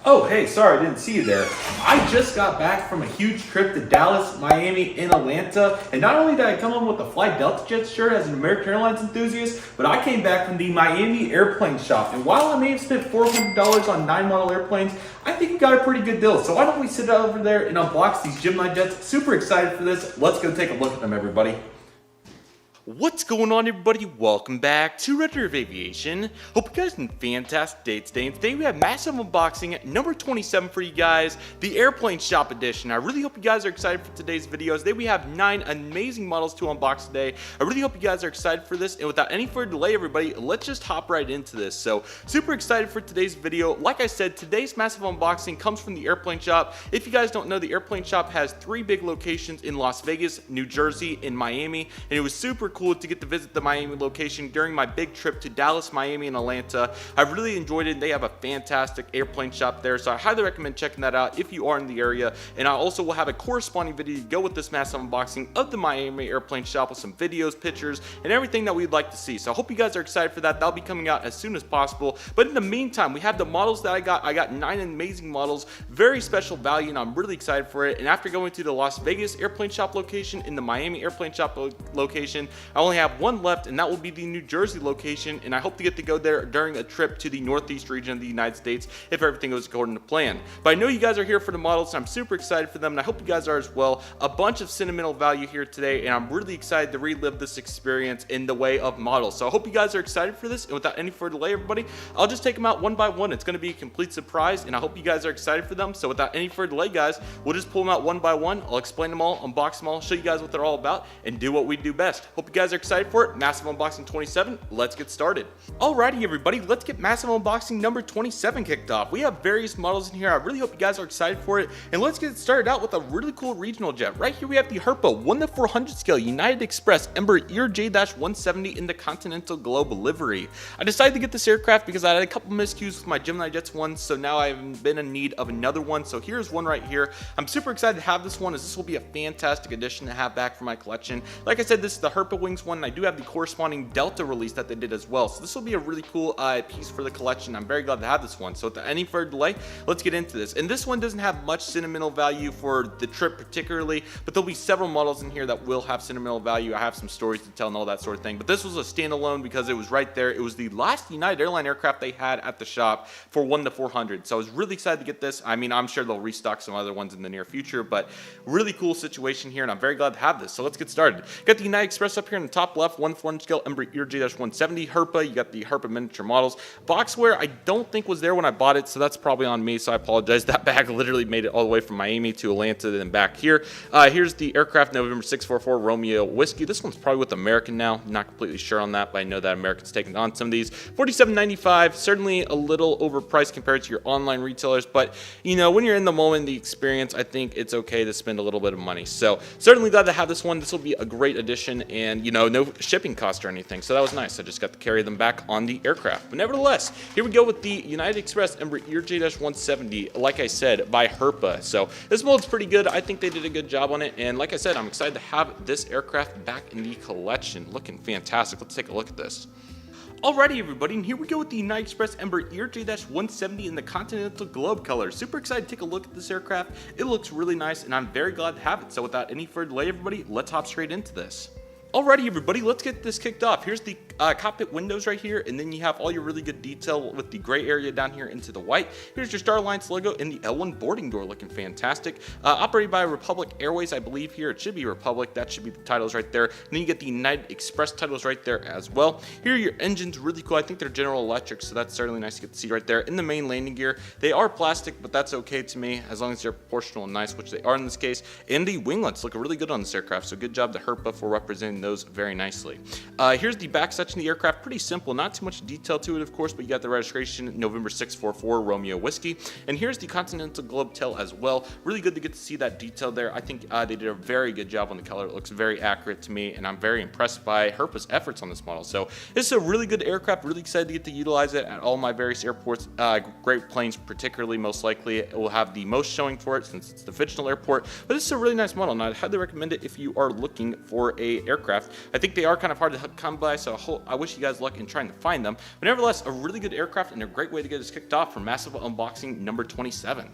Oh, hey, sorry, I didn't see you there. I just got back from a huge trip to Dallas, Miami, and Atlanta, and not only did I come home with a Fly Delta Jets shirt as an American Airlines enthusiast, but I came back from the Miami airplane shop, and while I may have spent $400 on 9 model airplanes, I think we got a pretty good deal. So why don't we sit over there and unbox these GeminiJets? Super excited for this. Let's go take a look at them, everybody. What's going on, everybody? Welcome back to Redriveraviation. Hope you guys are in a fantastic day today. And today we have massive unboxing number 27 for you guys, the Airplane Shop Edition. I really hope you guys are excited for today's videos. Today we have 9 amazing models to unbox today. I really hope you guys are excited for this. And without any further delay, everybody, let's just hop right into this. So, super excited for today's video. Like I said, today's massive unboxing comes from the Airplane Shop. If you guys don't know, the Airplane Shop has 3 big locations in Las Vegas, New Jersey, and Miami. And it was super cool to get to visit the Miami location during my big trip to Dallas, Miami, and Atlanta. I really enjoyed it. They have a fantastic airplane shop there, so I highly recommend checking that out if you are in the area. And I also will have a corresponding video to go with this massive unboxing of the Miami airplane shop with some videos, pictures, and everything that we'd like to see. So I hope you guys are excited for that. That'll be coming out as soon as possible. But in the meantime, we have the models that I got. I got 9 amazing models, very special value, and I'm really excited for it. And after going to the Las Vegas airplane shop location and the Miami airplane shop location, I only have one left, and that will be the New Jersey location, and I hope to get to go there during a trip to the Northeast region of the United States if everything goes according to plan. But I know you guys are here for the models, and I'm super excited for them, and I hope you guys are as well. A bunch of sentimental value here today, and I'm really excited to relive this experience in the way of models. So I hope you guys are excited for this, and without any further delay, everybody, I'll just take them out one by one. It's going to be a complete surprise, and I hope you guys are excited for them. So without any further delay, guys, we'll just pull them out one by one. I'll explain them all, unbox them all, show you guys what they're all about, and do what we do best. Hope you guys are excited for it. Massive unboxing 27, let's get started. Alrighty, everybody, let's get massive unboxing number 27 kicked off. We have various models in here. I really hope you guys are excited for it, and let's get started out with a really cool regional jet. Right here we have the Herpa 1:400 scale United Express Embraer J-170 in the Continental Globe livery. I decided to get this aircraft because I had a couple miscues with my GeminiJets one, so now I've been in need of another one. So here's one right here. I'm super excited to have this one, as this will be a fantastic addition to have back for my collection. Like I said, this is the Herpa Wings one, and I do have the corresponding Delta release that they did as well. So this will be a really cool piece for the collection. I'm very glad to have this one. So without any further delay, let's get into this. And this one doesn't have much sentimental value for the trip particularly, but there'll be several models in here that will have sentimental value. I have some stories to tell and all that sort of thing. But this was a standalone because it was right there. It was the last United Airline aircraft they had at the shop for 1:400. So I was really excited to get this. I mean, I'm sure they'll restock some other ones in the near future, but really cool situation here, and I'm very glad to have this. So let's get started. Got the United Express up here in the top left, 1:400 scale Embraer J-170 Herpa. You got the Herpa miniature models. Boxware I don't think was there when I bought it, so that's probably on me, so I apologize. That bag literally made it all the way from Miami to Atlanta and then back here. Here's the aircraft November 644 Romeo Whiskey. This one's probably with American now. Not completely sure on that, but I know that American's taking on some of these. $47.95, certainly a little overpriced compared to your online retailers, but you know, when you're in the moment, the experience, I think it's okay to spend a little bit of money. So certainly glad to have this one. This will be a great addition, and you know, no shipping cost or anything, so that was nice. I just got to carry them back on the aircraft. But nevertheless, here we go with the United Express Embraer J-170, like I said, by Herpa. So this mold's pretty good. I think they did a good job on it, and like I said, I'm excited to have this aircraft back in the collection. Looking fantastic. Let's take a look at this. Alrighty, everybody, and here we go with the United Express Embraer J-170 in the Continental Globe color. Super excited to take a look at this aircraft. It looks really nice, and I'm very glad to have it. So without any further delay, everybody, let's hop straight into this. Alrighty, everybody, let's get this kicked off. Here's the cockpit windows right here, and then you have all your really good detail with the gray area down here into the white. Here's your Star Alliance logo and the L1 boarding door, looking fantastic. Operated by Republic Airways, I believe here. It should be Republic. That should be the titles right there. And then you get the United Express titles right there as well. Here are your engines, really cool. I think they're General Electric, so that's certainly nice to get to see right there. In the main landing gear, they are plastic, but that's okay to me as long as they're proportional and nice, which they are in this case. And the winglets look really good on this aircraft, so good job to Herpa for representing those very nicely. Here's the back section of the aircraft. Pretty simple, not too much detail to it, of course, but you got the registration November 644 Romeo Whiskey. And here's the Continental Globe tail as well. Really good to get to see that detail there. I think they did a very good job on the color. It looks very accurate to me, and I'm very impressed by Herpa's efforts on this model. So this is a really good aircraft. Really excited to get to utilize it at all my various airports. Great Plains particularly, most likely it will have the most showing for it since it's the fictional airport. But this is a really nice model, and I'd highly recommend it if you are looking for a aircraft aircraft. I think they are kind of hard to come by, so I wish you guys luck in trying to find them. But nevertheless, a really good aircraft and a great way to get us kicked off for massive unboxing number 27.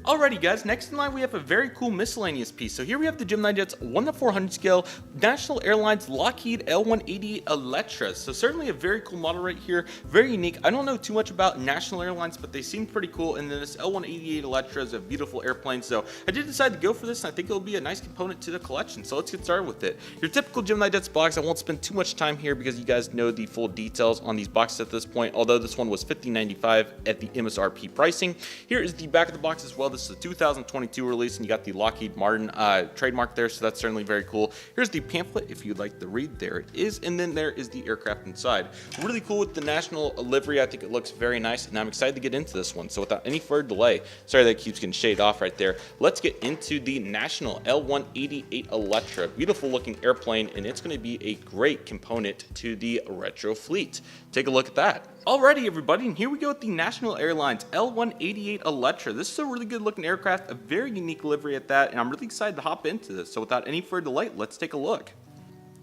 Alrighty guys, next in line we have a very cool miscellaneous piece. So here we have the GeminiJets 1:400 scale National Airlines Lockheed L180 Electra. So certainly a very cool model right here, very unique. I don't know too much about National Airlines, but they seem pretty cool. And then this L188 Electra is a beautiful airplane. So I did decide to go for this, and I think it'll be a nice component to the collection. So let's get started with it. Your typical GeminiJets box, I won't spend too much time here because you guys know the full details on these boxes at this point, although this one was $50.95 at the MSRP pricing. Here is the back of the box as well. This is a 2022 release, and you got the Lockheed Martin trademark there, so that's certainly very cool. Here's the pamphlet if you'd like to read. There it is, and then there is the aircraft inside. Really cool with the national livery. I think it looks very nice, and I'm excited to get into this one. So without any further delay, sorry that keeps getting shaded off right there, let's get into the National L188 Electra. Beautiful looking airplane, and it's going to be a great component to the retro fleet. Take a look at that. Alrighty everybody, and here we go with the National Airlines L188 Electra. This is a really good looking aircraft, a very unique livery at that, and I'm really excited to hop into this. So without any further delay, let's take a look.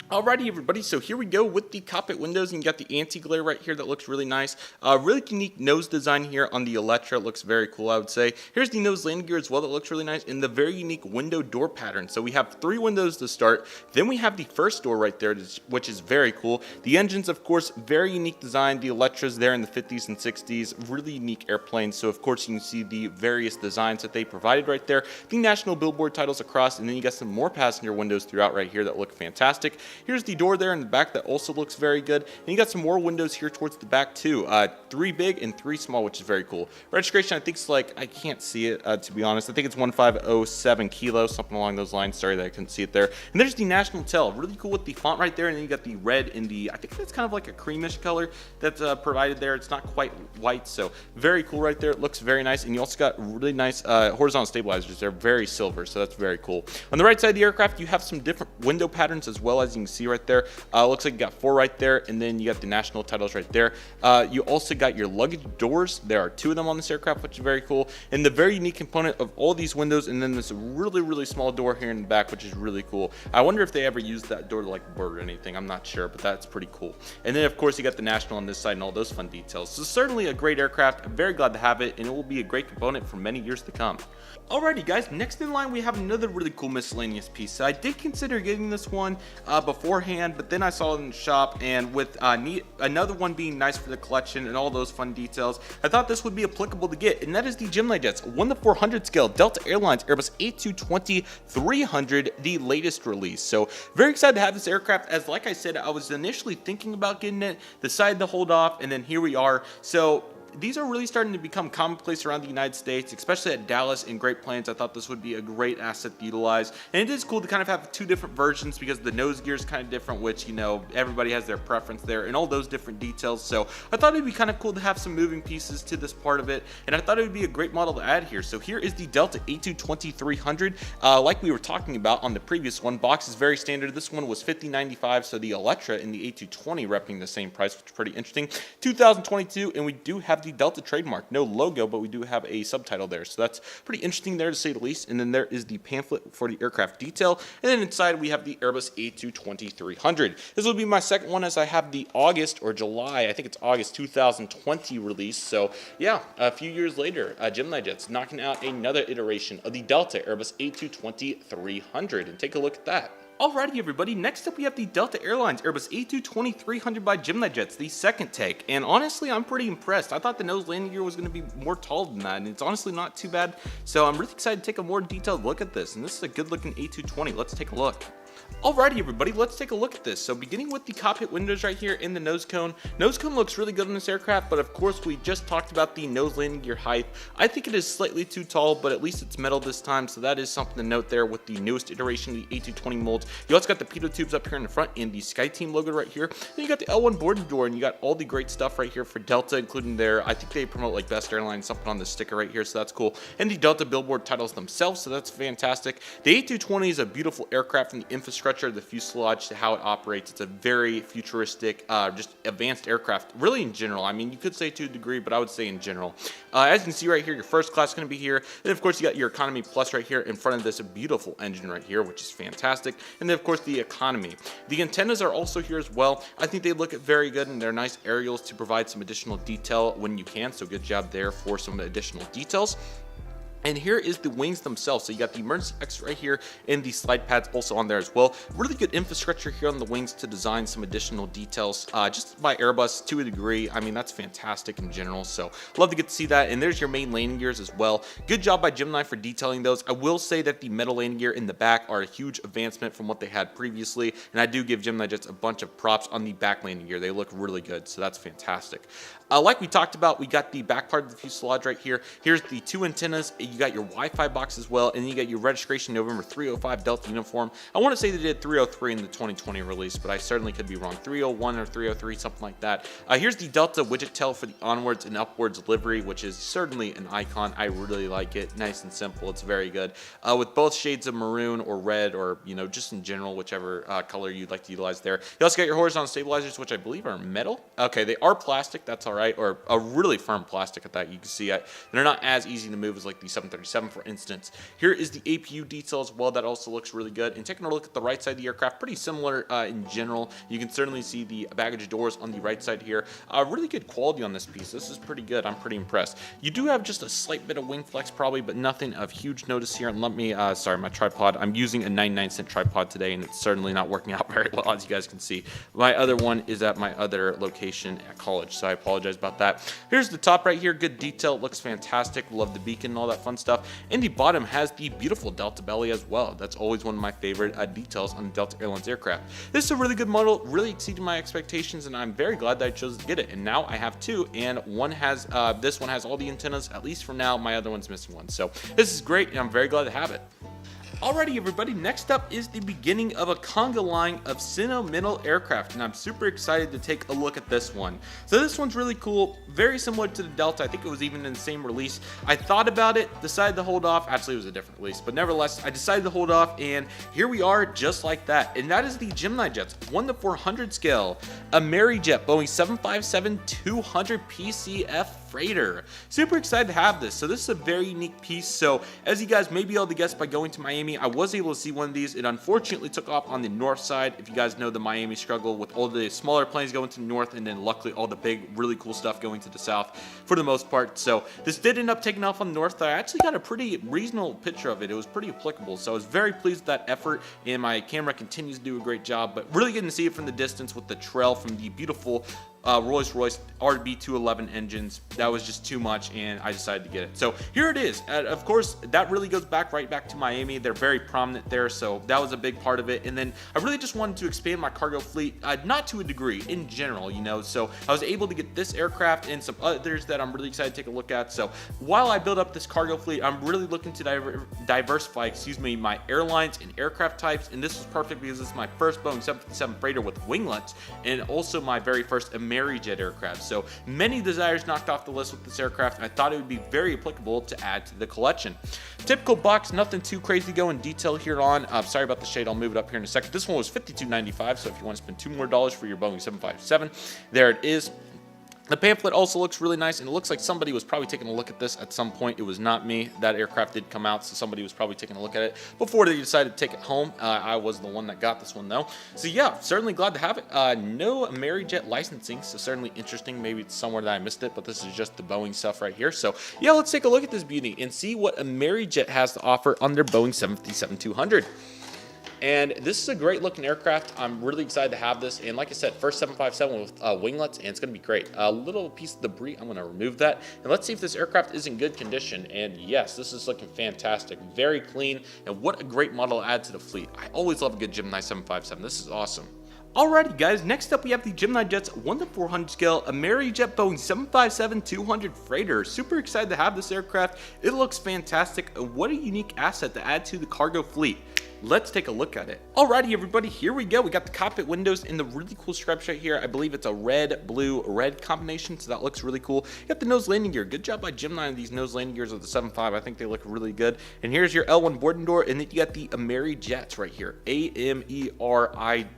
Alrighty everybody, so here we go with the cockpit windows, and you got the anti-glare right here that looks really nice. Really unique nose design here on the Electra. It looks very cool, I would say. Here's the nose landing gear as well that looks really nice, and the very unique window door pattern. So we have 3 windows to start, then we have the first door right there, which is very cool. The engines, of course, very unique design. The Electra's there in the 50s and 60s, really unique airplane. So of course you can see the various designs that they provided right there. The national billboard titles across, and then you got some more passenger windows throughout right here that look fantastic. Here's the door there in the back that also looks very good. And you got some more windows here towards the back too. 3 big and 3 small, which is very cool. Registration, I think it's like, I can't see it to be honest. I think it's 1507 kilo, something along those lines. Sorry that I couldn't see it there. And there's the national tail. Really cool with the font right there. And then you got the red in the, I think that's kind of like a creamish color that's provided there. It's not quite white, so very cool right there. It looks very nice. And you also got really nice horizontal stabilizers. They're very silver, so that's very cool. On the right side of the aircraft, you have some different window patterns as well, as you can see right there. Looks like you got 4 right there, and then you got the national titles right there. You also got your luggage doors. There are 2 of them on this aircraft, which is very cool. And the very unique component of all these windows, and then this really small door here in the back, which is really cool. I wonder if they ever used that door to like board or anything. I'm not sure, but that's pretty cool. And then of course you got the national on this side and all those fun details. So certainly a great aircraft. I'm very glad to have it, and it will be a great component for many years to come. Alrighty guys, next in line we have another really cool miscellaneous piece. So I did consider getting this one beforehand, but then I saw it in the shop, and with another one being nice for the collection and all those fun details, I thought this would be applicable to get, and that is the GeminiJets 1:400 scale Delta Airlines Airbus A220-300, the latest release. So very excited to have this aircraft, as like I said, I was initially thinking about getting it, decided to hold off, and then here we are. So these are really starting to become commonplace around the United States, especially at Dallas and Great Plains. I thought this would be a great asset to utilize. And it is cool to kind of have 2 different versions because the nose gear is kind of different, which, you know, everybody has their preference there and all those different details. So I thought it'd be kind of cool to have some moving pieces to this part of it. And I thought it would be a great model to add here. So here is the Delta A220-300. Like we were talking about on the previous one, box is very standard. This one was $50.95. So the Electra and the A220 repping the same price, which is pretty interesting. 2022, and we do have the Delta trademark, no logo, but we do have a subtitle there, so that's pretty interesting there to say the least. And then there is the pamphlet for the aircraft detail, and then inside we have the Airbus A220-300. This will be my second one, as I have the August or July, I think it's August 2020 release. So yeah, a few years later, GeminiJets knocking out another iteration of the Delta Airbus A220-300, and take a look at that. Alrighty everybody, next up we have the Delta Airlines Airbus A220-300 by GeminiJets, the second take, and honestly I'm pretty impressed. I thought the nose landing gear was going to be more tall than that, and it's honestly not too bad, so I'm really excited to take a more detailed look at this, and this is a good looking A220. Let's take a look. Alrighty everybody, let's take a look at this. So beginning with the cockpit windows right here in the nose cone. Nose cone looks really good on this aircraft, but of course we just talked about the nose landing gear height. I think it is slightly too tall, but at least it's metal this time, so that is something to note there with the newest iteration of the A220 molds. You also got the pitot tubes up here in the front and the SkyTeam logo right here. Then you got the L1 boarding door, and you got all the great stuff right here for Delta, including their, I think they promote like best airline, something on the sticker right here, so that's cool. And the Delta billboard titles themselves, so that's fantastic. The A220 is a beautiful aircraft from the infrastructure, the fuselage, to how it operates. It's a very futuristic, just advanced aircraft, really in general. I mean, you could say to a degree, but I would say in general. As you can see right here, your first class is going to be here. Then, of course, you got your economy plus right here in front of this beautiful engine right here, which is fantastic. And then, of course, the economy. The antennas are also here as well. I think they look very good, and they're nice aerials to provide some additional detail when you can. So good job there for some additional details. And here is the wings themselves. So you got the emergency exit right here and the slide pads also on there as well. Really good infrastructure here on the wings to design some additional details just by Airbus to a degree. I mean, that's fantastic in general. So love to get to see that. And there's your main landing gears as well. Good job by Gemini for detailing those. I will say that the metal landing gear in the back are a huge advancement from what they had previously. And I do give GeminiJets a bunch of props on the back landing gear. They look really good. So that's fantastic. Like we talked about, we got the back part of the fuselage right here. Here's the two antennas. You got your Wi-Fi box as well, and then you got your registration November 305 Delta uniform. I want to say they did 303 in the 2020 release, but I certainly could be wrong. 301 or 303, something like that. Here's the Delta widget tail for the onwards and upwards livery, which is certainly an icon. I really like it. Nice and simple. It's very good. With both shades of maroon or red, or just in general, whichever color you'd like to utilize there. You also got your horizontal stabilizers, which I believe are metal. Okay, they are plastic. That's all right, or a really firm plastic at that. You can see it. They're not as easy to move as like the 737, for instance. Here is the APU detail as well. That also looks really good. And taking a look at the right side of the aircraft, pretty similar in general. You can certainly see the baggage doors on the right side here. Really good quality on this piece. This is pretty good. I'm pretty impressed. You do have just a slight bit of wing flex probably, but nothing of huge notice here. And let me, sorry, my tripod. I'm using a 99-cent tripod today, and it's certainly not working out very well, as you guys can see. My other one is at my other location at college, so I apologize about that. Here's the top right here. Good detail. It looks fantastic. Love the beacon and all that fun stuff. And the bottom has the beautiful Delta belly as well. That's always one of my favorite details on the Delta Airlines aircraft. This is a really good model, really exceeded my expectations, and I'm very glad that I chose to get it. And now I have two, and one has this one has all the antennas, at least for now. My other one's missing one. So this is great, and I'm very glad to have it. Alrighty, everybody, next up is the beginning of a conga line of sentimental aircraft, and I'm super excited to take a look at this one. So this one's really cool, very similar to the Delta. I think it was even in the same release. I thought about it, decided to hold off. Actually, it was a different release, but nevertheless, I decided to hold off, and here we are just like that. And that is the GeminiJets 1:400 scale, a McCauley Boeing 757-200 PCF freighter. Super excited to have this. So this is a very unique piece. So as you guys may be able to guess by going to Miami, I was able to see one of these. It unfortunately took off on the north side. If you guys know the Miami struggle with all the smaller planes going to the north, and then luckily all the big, really cool stuff going to the south for the most part. So this did end up taking off on the north. I actually got a pretty reasonable picture of it. It was pretty applicable. So I was very pleased with that effort, and my camera continues to do a great job, but really getting to see it from the distance with the trail from the beautiful Rolls-Royce RB211 engines. That was just too much, and I decided to get it. So here it is. Of course, that really goes right back to Miami. They're very prominent there, so that was a big part of it. And then I really just wanted to expand my cargo fleet, not to a degree, in general, so I was able to get this aircraft and some others that I'm really excited to take a look at. So while I build up this cargo fleet, I'm really looking to diversify, my airlines and aircraft types, and this was perfect because this is my first Boeing 757 freighter with winglets, and also my very first McCauley aircraft. So many desires knocked off the list with this aircraft, and I thought it would be very applicable to add to the collection. Typical box, nothing too crazy to go in detail here on. Sorry about the shade, I'll move it up here in a second. This one was $52.95, so if you want to spend $2 more for your Boeing 757, there it is. The pamphlet also looks really nice, and it looks like somebody was probably taking a look at this at some point. It was not me. That aircraft did come out, so somebody was probably taking a look at it before they decided to take it home. I was the one that got this one, though. So yeah, certainly glad to have it. No McCauley licensing, so certainly interesting. Maybe it's somewhere that I missed it, but this is just the Boeing stuff right here. So yeah, let's take a look at this beauty and see what a McCauley has to offer on their Boeing 757-200. And this is a great looking aircraft. I'm really excited to have this. And like I said, first 757 with winglets, and it's going to be great. A little piece of debris, I'm going to remove that. And let's see if this aircraft is in good condition. And yes, this is looking fantastic. Very clean. And what a great model to add to the fleet. I always love a good Gemini 757. This is awesome. Alrighty guys, next up we have the GeminiJets 1:400 scale, a McCauley Boeing 757-200 freighter. Super excited to have this aircraft. It looks fantastic. What a unique asset to add to the cargo fleet. let's take a look at it. Alrighty everybody, here we go. We got the cockpit windows in the really cool stripes right here. I believe it's a red, blue, red combination, so that looks really cool. You got the nose landing gear. Good job by Gemini on these nose landing gears with the 7.5. I think they look really good. And here's your L1 boarding door, and then you got the AmeriJets right here. AMERIJET.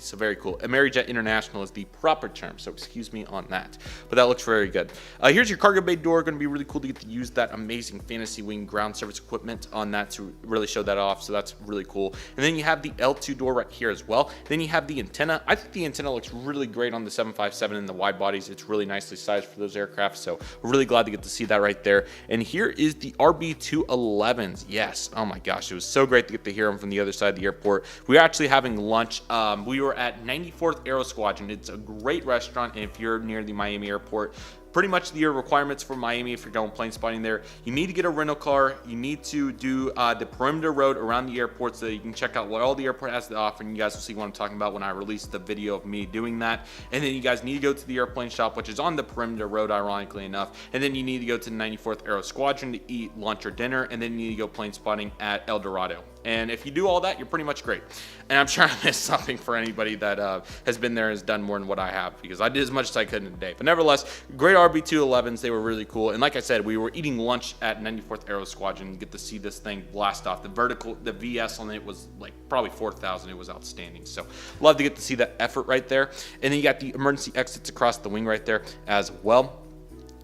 So very cool. AmeriJet International is the proper term, so excuse me on that. But that looks very good. Here's your cargo bay door. Going to be really cool to get to use that amazing Fantasy Wing ground service equipment on that to really show that off. So that's really cool. And then you have the L2 door right here as well. Then you have the antenna. I think the antenna looks really great on the 757 and the wide bodies. It's really nicely sized for those aircraft. So we're really glad to get to see that right there. And here is the RB211s. Yes. Oh my gosh. It was so great to get to hear them from the other side of the airport. We were actually having lunch. We were at 94th Aero Squadron. It's a great restaurant. And if you're near the Miami airport, pretty much the requirements for Miami, if you're going plane spotting there, you need to get a rental car. You need to do the perimeter road around the airport so that you can check out what all the airport has to offer. And you guys will see what I'm talking about when I release the video of me doing that. And then you guys need to go to the airplane shop, which is on the perimeter road, ironically enough. And then you need to go to the 94th Aero Squadron to eat lunch or dinner. And then you need to go plane spotting at El Dorado. And if you do all that, you're pretty much great. And I'm sure I missed something for anybody that has been there and has done more than what I have, because I did as much as I could in a day. But nevertheless, great RB211s. They were really cool. And like I said, we were eating lunch at 94th Aero Squadron. You get to see this thing blast off. The VS on it was like probably 4,000. It was outstanding. So love to get to see that effort right there. And then you got the emergency exits across the wing right there as well.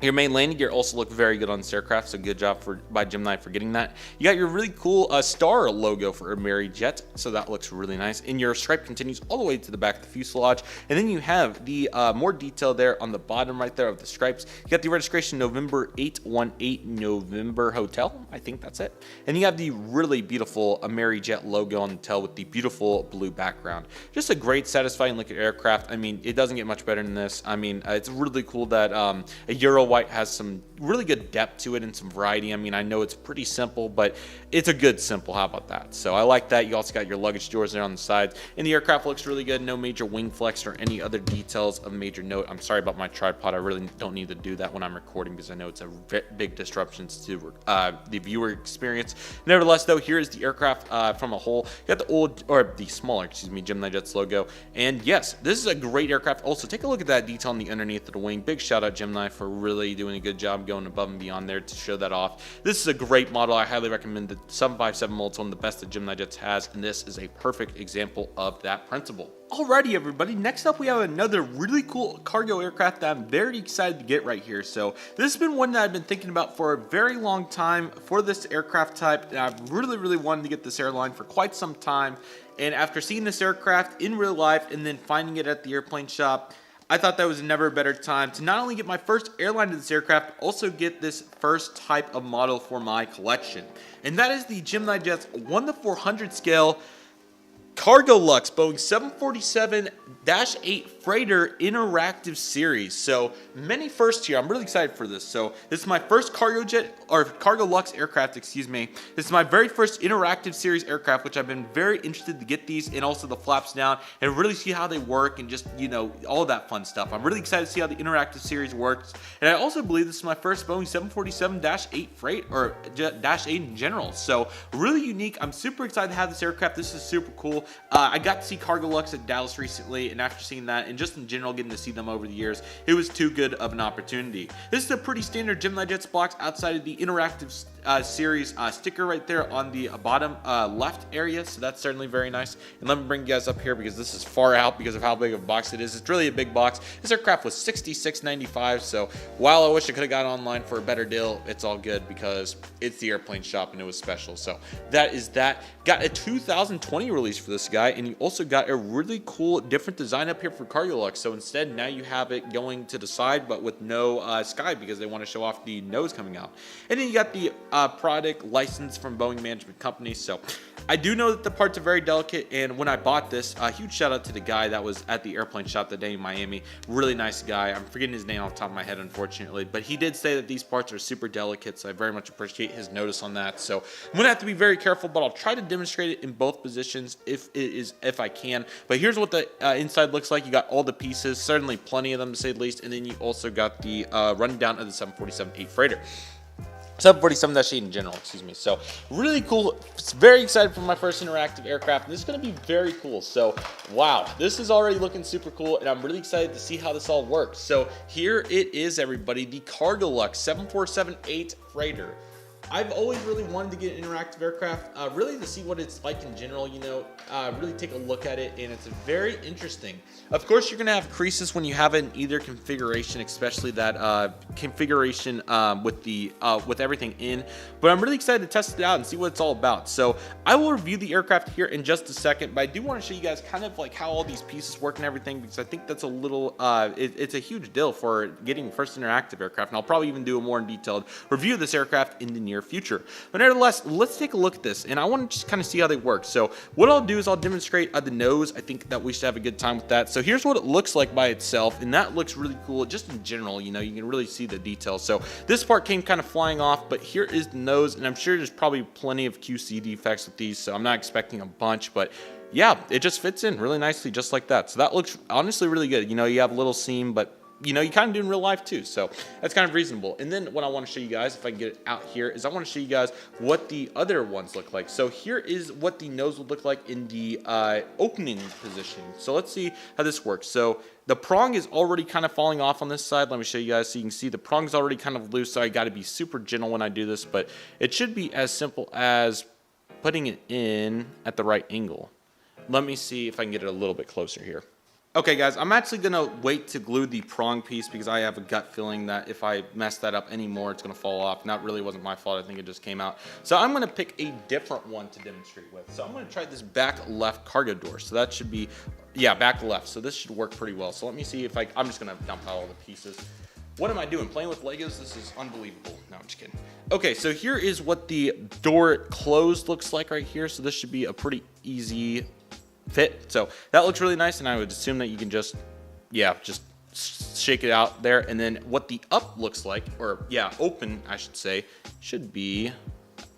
Your main landing gear also looked very good on this aircraft, so good job by Gemini for getting that. You got your really cool star logo for AmeriJet, so that looks really nice. And your stripe continues all the way to the back of the fuselage. And then you have the more detail there on the bottom right there of the stripes. You got the registration November 818 November Hotel. I think that's it. And you have the really beautiful AmeriJet logo on the tail with the beautiful blue background. Just a great, satisfying looking aircraft. I mean, it doesn't get much better than this. I mean, it's really cool that a Euro white has some really good depth to it and some variety. I mean, I know it's pretty simple, but it's a good simple. How about that? So I like that. You also got your luggage drawers there on the sides, and the aircraft looks really good. No major wing flex or any other details of major note. I'm sorry about my tripod. I really don't need to do that when I'm recording, because I know it's a big disruption to the viewer experience. Nevertheless, though, here is the aircraft from a whole. You got the old, or the smaller, GeminiJets logo. And yes, this is a great aircraft. Also, take a look at that detail on the underneath of the wing. Big shout out Gemini for really doing a good job going above and beyond there to show that off. This is a great model. I highly recommend the 757 model. It's one of the best that GeminiJets has, and this is a perfect example of that principle. Alrighty everybody, next up we have another really cool cargo aircraft that I'm very excited to get right here. So this has been one that I've been thinking about for a very long time for this aircraft type, and I've really wanted to get this airline for quite some time. And after seeing this aircraft in real life and then finding it at the airplane shop, I thought that was never a better time to not only get my first airline to this aircraft, also get this first type of model for my collection. And that is the GeminiJets 1:400 scale Cargo Lux Boeing 747-8 Freighter Interactive Series. So many firsts here. I'm really excited for this. So this is my first Cargo Lux aircraft, excuse me. This is my very first Interactive Series aircraft, which I've been very interested to get these, and also the flaps down and really see how they work and just, you know, all that fun stuff. I'm really excited to see how the Interactive Series works. And I also believe this is my first Boeing 747-8 Freight, or -8 in general. So really unique. I'm super excited to have this aircraft. This is super cool. I got to see Cargo Lux at Dallas recently, and after seeing that, and just in general getting to see them over the years, it was too good of an opportunity. This is a pretty standard GeminiJets box outside of the Interactive Series sticker right there on the bottom left area, so that's certainly very nice. And let me bring you guys up here because this is far out because of how big of a box it is. It's really a big box. This aircraft was $66.95, so while I wish I could have got online for a better deal, it's all good because it's the airplane shop and it was special. So that is that. Got a 2020 release for this guy, and you also got a really cool different design up here for Cargo Lux. So instead, now you have it going to the side, but with no sky because they want to show off the nose coming out. And then you got the product license from Boeing Management Company. So I do know that the parts are very delicate, and when I bought this, a huge shout out to the guy that was at the airplane shop that day in Miami. Really nice guy. I'm forgetting his name off the top of my head, unfortunately, but he did say that these parts are super delicate, so I very much appreciate his notice on that. So I'm gonna have to be very careful, but I'll try to demonstrate it in both positions if I can. But here's what the inside looks like. You got all the pieces, certainly plenty of them to say the least, and then you also got the rundown of the 747-8 Freighter. 747-8 in general, excuse me. So really cool. It's very excited for my first interactive aircraft. This is going to be very cool. So wow, this is already looking super cool, and I'm really excited to see how this all works. So here it is, everybody, the Cargolux 747-8 freighter. I've always really wanted to get an interactive aircraft, really to see what it's like in general, you know, really take a look at it, and it's very interesting. Of course, you're going to have creases when you have it in either configuration, especially that configuration with everything in, but I'm really excited to test it out and see what it's all about. So I will review the aircraft here in just a second, but I do want to show you guys kind of like how all these pieces work and everything, because I think that's a little, it's a huge deal for getting first interactive aircraft, and I'll probably even do a more in detailed review of this aircraft in the near future. But nevertheless, let's take a look at this, and I want to just kind of see how they work. So what I'll do is I'll demonstrate the nose. I think that we should have a good time with that. So here's what it looks like by itself, and that looks really cool. Just in general, you know, you can really see the details. So this part came kind of flying off, but here is the nose, and I'm sure there's probably plenty of QC defects with these, so I'm not expecting a bunch, but yeah, it just fits in really nicely just like that. So that looks honestly really good. You know, you have a little seam, but you know, you kind of do in real life too, so that's kind of reasonable. And then what I want to show you guys, if I can get it out here, is I want to show you guys what the other ones look like. So here is what the nose would look like in the opening position. So let's see how this works. So the prong is already kind of falling off on this side. Let me show you guys so you can see the prong's already kind of loose, so I got to be super gentle when I do this, but it should be as simple as putting it in at the right angle. Let me see if I can get it a little bit closer here. Okay guys, I'm actually going to wait to glue the prong piece because I have a gut feeling that if I mess that up anymore, it's going to fall off. And that really wasn't my fault. I think it just came out. So I'm going to pick a different one to demonstrate with. So I'm going to try this back left cargo door. So that should be, yeah, back left. So this should work pretty well. So let me see if I'm just going to dump out all the pieces. What am I doing? Playing with Legos? This is unbelievable. No, I'm just kidding. Okay, so here is what the door closed looks like right here. So this should be a pretty easy fit. So that looks really nice, and I would assume that you can just, yeah, just shake it out there. And then what the up looks like, or yeah, open, I should say, should be,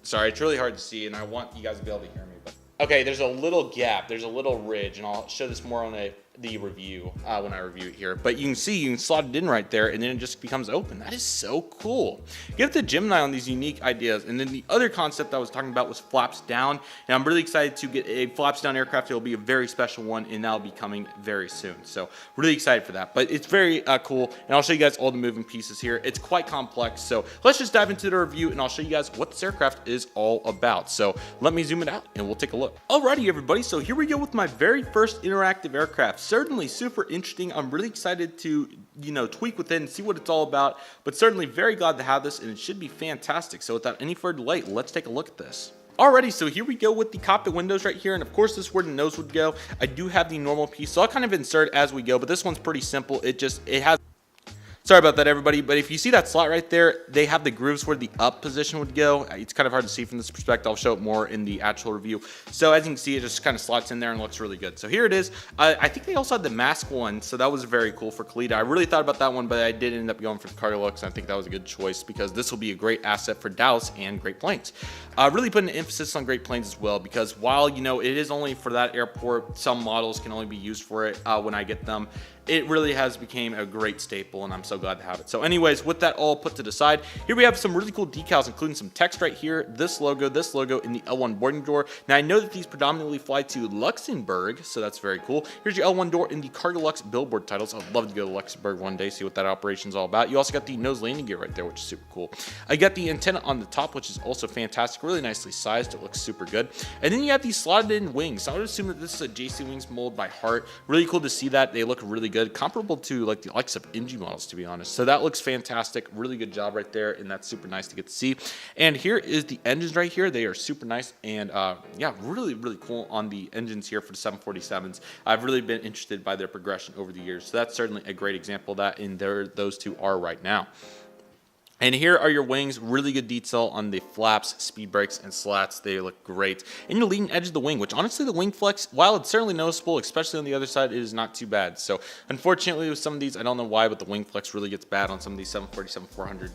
sorry, it's really hard to see, and I want you guys to be able to hear me, but okay, there's a little gap, there's a little ridge, and I'll show this more on the review when I review it here. But you can see, you can slot it in right there, and then it just becomes open. That is so cool. Give the Gemini on these unique ideas. And then the other concept I was talking about was flaps down, and I'm really excited to get a flaps down aircraft. It'll be a very special one, and that'll be coming very soon. So really excited for that. But it's very cool, and I'll show you guys all the moving pieces here. It's quite complex, so let's just dive into the review, and I'll show you guys what this aircraft is all about. So let me zoom it out, and we'll take a look. Alrighty, everybody, so here we go with my very first interactive aircraft. Certainly super interesting. I'm really excited to, you know, tweak with it and see what it's all about, but certainly very glad to have this, and it should be fantastic. So without any further delay, let's take a look at this. Alrighty, so here we go with the cockpit windows right here, and of course this is where the nose would go. I do have the normal piece, so I'll kind of insert as we go, but this one's pretty simple. It has, sorry about that, everybody, but if you see that slot right there, they have the grooves where the up position would go. It's kind of hard to see from this perspective. I'll show it more in the actual review. So as you can see, it just kind of slots in there and looks really good. So here it is. I think they also had the mask one, so that was very cool for Kalita. I really thought about that one, but I did end up going for the Cargolux, and I think that was a good choice because this will be a great asset for Dallas and Great Plains. Really putting an emphasis on Great Plains as well, because while, you know, it is only for that airport, some models can only be used for it when I get them. It really has become a great staple, and I'm so glad to have it. So anyways, with that all put to the side, here we have some really cool decals, including some text right here, this logo in the L1 boarding door. Now I know that these predominantly fly to Luxembourg, so that's very cool. Here's your L1 door in the Cargolux billboard titles. I'd love to go to Luxembourg one day, see what that operation's all about. You also got the nose landing gear right there, which is super cool. I got the antenna on the top, which is also fantastic, really nicely sized. It looks super good. And then you have these slotted in wings. So I would assume that this is a JC Wings mold by Heart. Really cool to see that. They look really good, comparable to like the likes of NG models, to be honest. So that looks fantastic. Really good job right there, and that's super nice to get to see. And here is the engines right here. They are super nice, and yeah, really cool on the engines here for the 747s. I've really been interested by their progression over the years, so that's certainly a great example of that, and there those two are right now. And here are your wings. Really good detail on the flaps, speed brakes, and slats. They look great. And your leading edge of the wing, which honestly the wing flex, while it's certainly noticeable, especially on the other side, it is not too bad. So unfortunately with some of these, I don't know why, but the wing flex really gets bad on some of these 747-400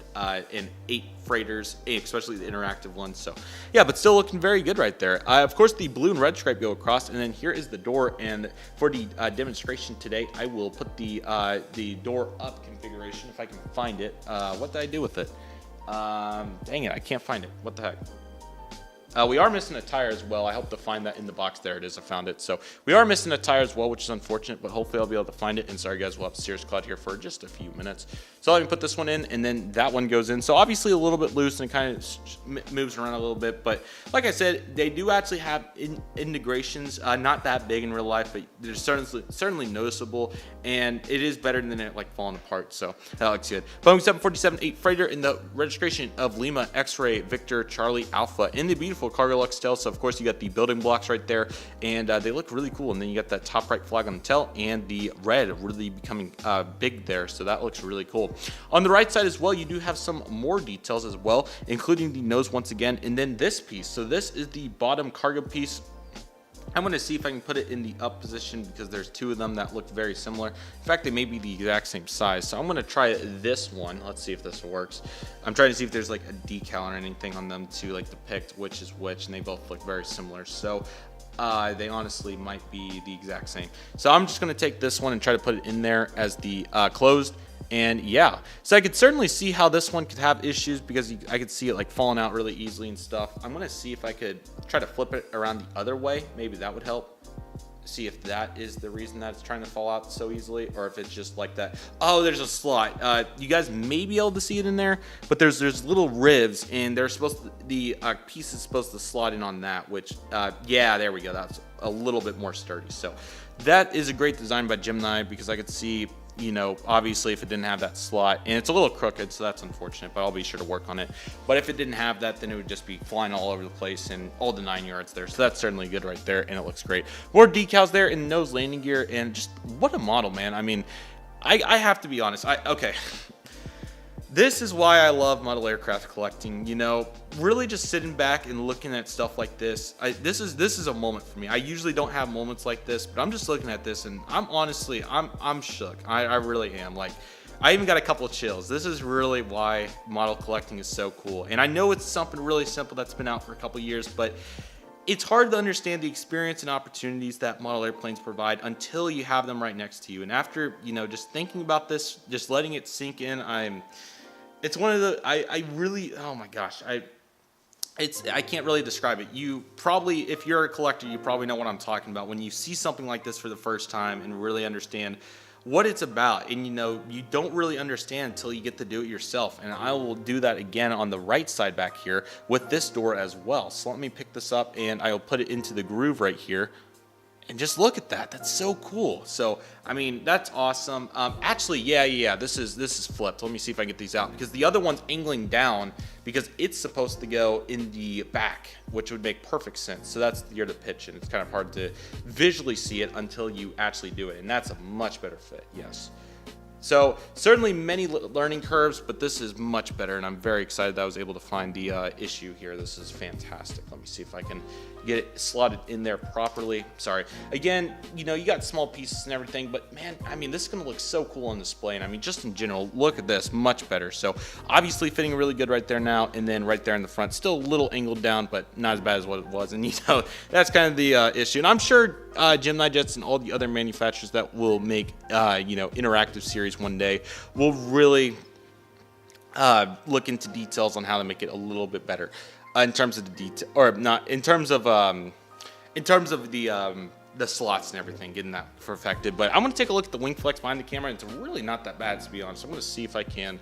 and 8 freighters, especially the interactive ones. So yeah, but still looking very good right there. Of course, the blue and red stripe go across, and then here is the door. And for the demonstration today, I will put the door up configuration if I can find it. What did I do with it? Dang it, I can't find it. What the heck? We are missing a tire as well. I hope to find that in the box. There it is. I found it. So we are missing a tire as well, which is unfortunate, but hopefully I'll be able to find it. And sorry guys, we'll have Cirrus Cloud here for just a few minutes. So let me put this one in, and then that one goes in. So obviously a little bit loose and it kind of moves around a little bit, but like I said, they do actually have integrations, not that big in real life, but they're certainly noticeable, and it is better than it like falling apart. So that looks good. Boeing 747-8 freighter in the registration of Lima X-Ray Victor Charlie Alpha in the beautiful Cargo Lux tail. So of course you got the building blocks right there, and they look really cool. And then you got that top right flag on the tail, and the red really becoming big there. So that looks really cool. On the right side as well, you do have some more details as well, including the nose once again, and then this piece. So this is the bottom cargo piece. I'm going to see if I can put it in the up position because there's two of them that look very similar. In fact, they may be the exact same size. So I'm going to try this one. Let's see if this works. I'm trying to see if there's like a decal or anything on them to like depict which is which, and they both look very similar. So they honestly might be the exact same. So I'm just going to take this one and try to put it in there as the closed. And yeah, so I could certainly see how this one could have issues because I could see it like falling out really easily and stuff. I'm going to see if I could try to flip it around the other way. Maybe that would help. See if that is the reason that it's trying to fall out so easily, or if it's just like that. Oh, there's a slot. You guys may be able to see it in there, but there's little rivs, and they're supposed to, the piece is supposed to slot in on that, which yeah, there we go. That's a little bit more sturdy. So that is a great design by Gemini, because I could see, you know, obviously if it didn't have that slot, and it's a little crooked, so that's unfortunate, but I'll be sure to work on it. But if it didn't have that, then it would just be flying all over the place and all the 9 yards there. So that's certainly good right there, and it looks great. More decals there in nose landing gear, and just what a model, man. I mean, I have to be honest. Okay. This is why I love model aircraft collecting, you know, really just sitting back and looking at stuff like this. This is a moment for me. I usually don't have moments like this, but I'm just looking at this and I'm honestly, I'm shook. I really am. Like, I even got a couple of chills. This is really why model collecting is so cool. And I know it's something really simple that's been out for a couple years, but it's hard to understand the experience and opportunities that model airplanes provide until you have them right next to you. And after, you know, just thinking about this, just letting it sink in, it's one of the, I really, oh my gosh, I can't really describe it. You probably, if you're a collector, you probably know what I'm talking about when you see something like this for the first time and really understand what it's about. And you know, you don't really understand until you get to do it yourself. And I will do that again on the right side back here with this door as well. So let me pick this up and I'll put it into the groove right here. And just look at that. That's so cool. So, I mean, that's awesome. Actually, yeah, this is flipped. Let me see if I get these out, because the other one's angling down because it's supposed to go in the back, which would make perfect sense. So that's you're the pitch, and it's kind of hard to visually see it until you actually do it. And that's a much better fit, yes. So certainly many learning curves, but this is much better, and I'm very excited that I was able to find the issue here. This is fantastic. Let me see if I can get it slotted in there properly. Sorry. Again, you know, you got small pieces and everything, but man, I mean, this is going to look so cool on display. And I mean, just in general, look at this, much better. So obviously fitting really good right there now, and then right there in the front, still a little angled down, but not as bad as what it was. And you know, that's kind of the issue. And I'm sure GeminiJets and all the other manufacturers that will make, you know, interactive series one day will really look into details on how to make it a little bit better. In terms of the detail, or not in terms of the slots and everything, getting that perfected. But I'm gonna take a look at the wing flex behind the camera, and it's really not that bad, to be honest. I'm gonna see if I can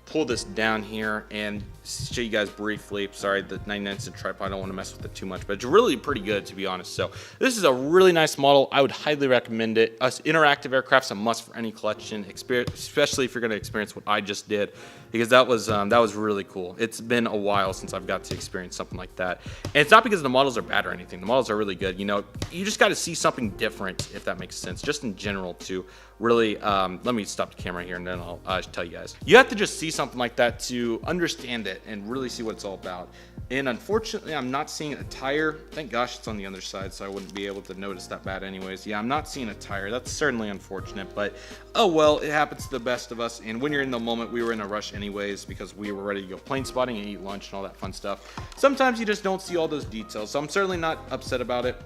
pull this down here and show you guys briefly. Sorry, the 99-cent tripod, I don't want to mess with it too much, but it's really pretty good, to be honest. So this is a really nice model. I would highly recommend it. Interactive aircraft's a must for any collection, especially if you're going to experience what I just did, because that was really cool. It's been a while since I've got to experience something like that. And it's not because the models are bad or anything. The models are really good. You know, you just got to see something different, if that makes sense, just in general to really, let me stop the camera here and then I'll tell you guys. You have to just see something like that to understand it and really see what it's all about. And unfortunately, I'm not seeing a tire. Thank gosh it's on the other side, so I wouldn't be able to notice that bad anyways. Yeah, I'm not seeing a tire. That's certainly unfortunate, but oh well, it happens to the best of us. And when you're in the moment, we were in a rush anyways because we were ready to go plane spotting and eat lunch and all that fun stuff. Sometimes you just don't see all those details, so I'm certainly not upset about it.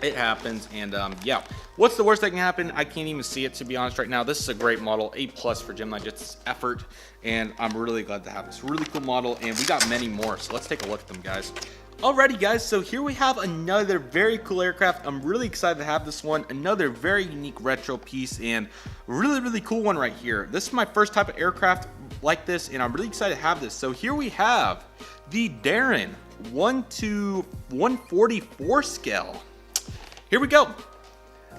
It happens, and yeah. What's the worst that can happen? I can't even see it, to be honest, right now. This is a great model, A+ for GeminiJets effort, and I'm really glad to have this really cool model, and we got many more, so let's take a look at them, guys. Alrighty, guys, so here we have another very cool aircraft. I'm really excited to have this one. Another very unique retro piece, and really cool one right here. This is my first type of aircraft like this, and I'm really excited to have this. So here we have the Darren 1:144 scale. Here we go.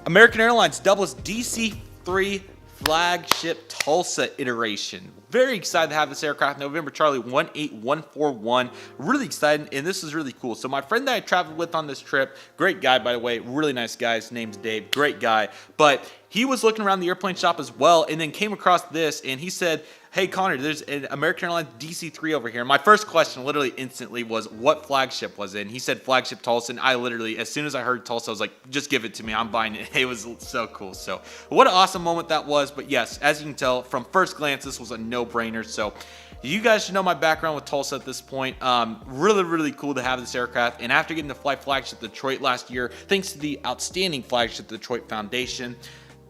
American Airlines Douglas DC-3 flagship Tulsa iteration. Very excited to have this aircraft. November Charlie 18141. Really excited, and this is really cool. So my friend that I traveled with on this trip, great guy by the way, really nice guy. His name's Dave, great guy. But he was looking around the airplane shop as well, and then came across this, and he said, "Hey Connor, there's an American Airlines DC-3 over here." My first question literally instantly was, what flagship was it? And he said flagship Tulsa, and I literally, as soon as I heard Tulsa, I was like, just give it to me, I'm buying it. It was so cool. So what an awesome moment that was. But yes, as you can tell from first glance, this was a no-brainer. So you guys should know my background with Tulsa at this point. Really cool to have this aircraft. And after getting to fly flagship Detroit last year, thanks to the outstanding flagship Detroit Foundation,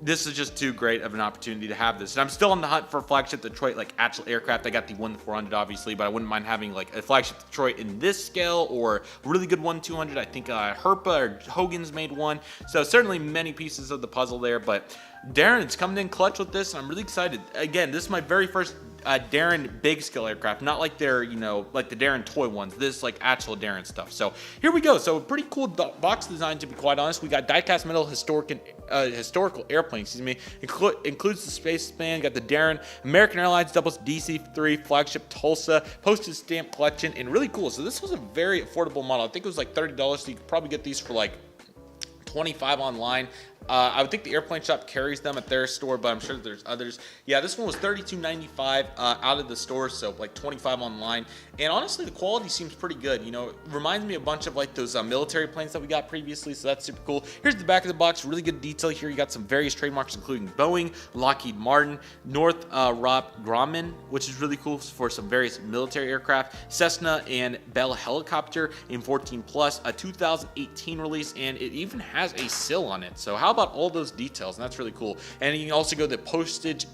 this is just too great of an opportunity to have this. And I'm still on the hunt for a flagship Detroit, like actual aircraft. I got the 1-400 obviously, but I wouldn't mind having like a flagship Detroit in this scale, or a really good 1-200. I think Herpa or Hogan's made one. So certainly many pieces of the puzzle there, but Darren's coming in clutch with this, and I'm really excited. Again, this is my very first Darren big scale aircraft, not like their, you know, like the Darren toy ones. This is like actual Darren stuff. So here we go. So a pretty cool box design, to be quite honest. We got die-cast metal historical airplane, excuse me. Includes the space span. Got the Darren American Airlines Douglas DC-3 flagship Tulsa postage stamp collection, and really cool. So this was a very affordable model. I think it was like $30, so you could probably get these for like $25 online. I would think the airplane shop carries them at their store, but I'm sure there's others. Yeah, this one was $32.95 out of the store, so like $25 online. And honestly, the quality seems pretty good. You know, it reminds me a bunch of like those military planes that we got previously, so that's super cool. Here's the back of the box. Really good detail here. You got some various trademarks, including Boeing, Lockheed Martin, Northrop Grumman, which is really cool for some various military aircraft, Cessna and Bell helicopter in 14+, a 2018 release, and it even has a sill on it. So how about all those details? And that's really cool. And you can also go to postage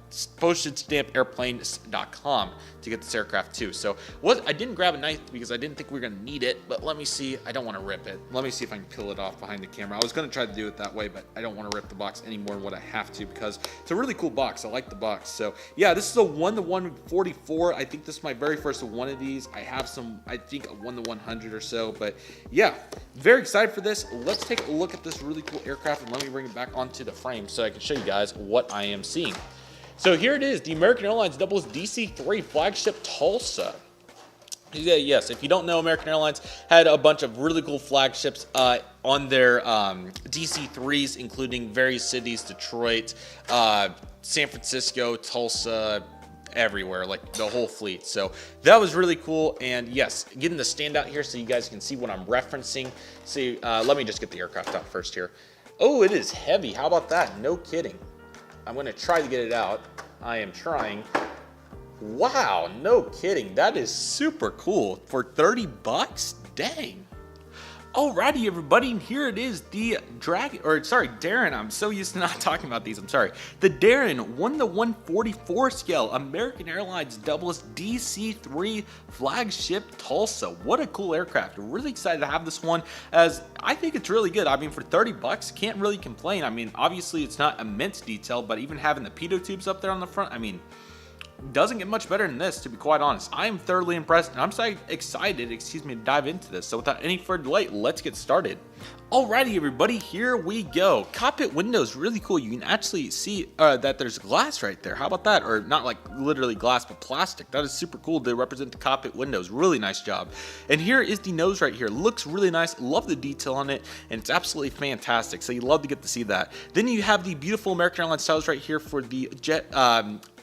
stamp airplanes.com to get this aircraft too. So what, I didn't grab a knife because I didn't think we were going to need it, but let me see. I don't want to rip it. Let me see if I can peel it off behind the camera. I was going to try to do it that way, but I don't want to rip the box any more than what I have to, because it's a really cool box. I like the box. So yeah, this is a 1-144. I think this is my very first one of these. I have some, I think a 1-100 or so, but yeah, very excited for this. Let's take a look at this really cool aircraft, and let me bring it back onto the frame so I can show you guys what I am seeing. So here it is, the American Airlines Douglas DC-3 flagship Tulsa. Yeah, yes, if you don't know, American Airlines had a bunch of really cool flagships on their DC-3s, including various cities, Detroit, San Francisco, Tulsa, everywhere, like the whole fleet. So that was really cool. And yes, getting the standout here so you guys can see what I'm referencing. See, let me just get the aircraft out first here. Oh, it is heavy. How about that? No kidding. I'm going to try to get it out. I am trying. Wow, no kidding. That is super cool. For $30? Dang. Alrighty, everybody, and here it is, the Darren. I'm so used to not talking about these. I'm sorry. The Darren 1-144 scale American Airlines Douglas DC-3 flagship Tulsa. What a cool aircraft. Really excited to have this one, as I think it's really good. I mean, for $30, can't really complain. I mean, obviously it's not immense detail, but even having the pitot tubes up there on the front, I mean, doesn't get much better than this, to be quite honest. I am thoroughly impressed, and I'm so excited, to dive into this. So without any further delay, let's get started. Alrighty, everybody, here we go. Cockpit windows, really cool. You can actually see that there's glass right there. How about that? Or not like literally glass, but plastic. That is super cool to represent the cockpit windows. Really nice job. And here is the nose right here. Looks really nice. Love the detail on it, and it's absolutely fantastic. So you love to get to see that. Then you have the beautiful American Airlines styles right here for the jet.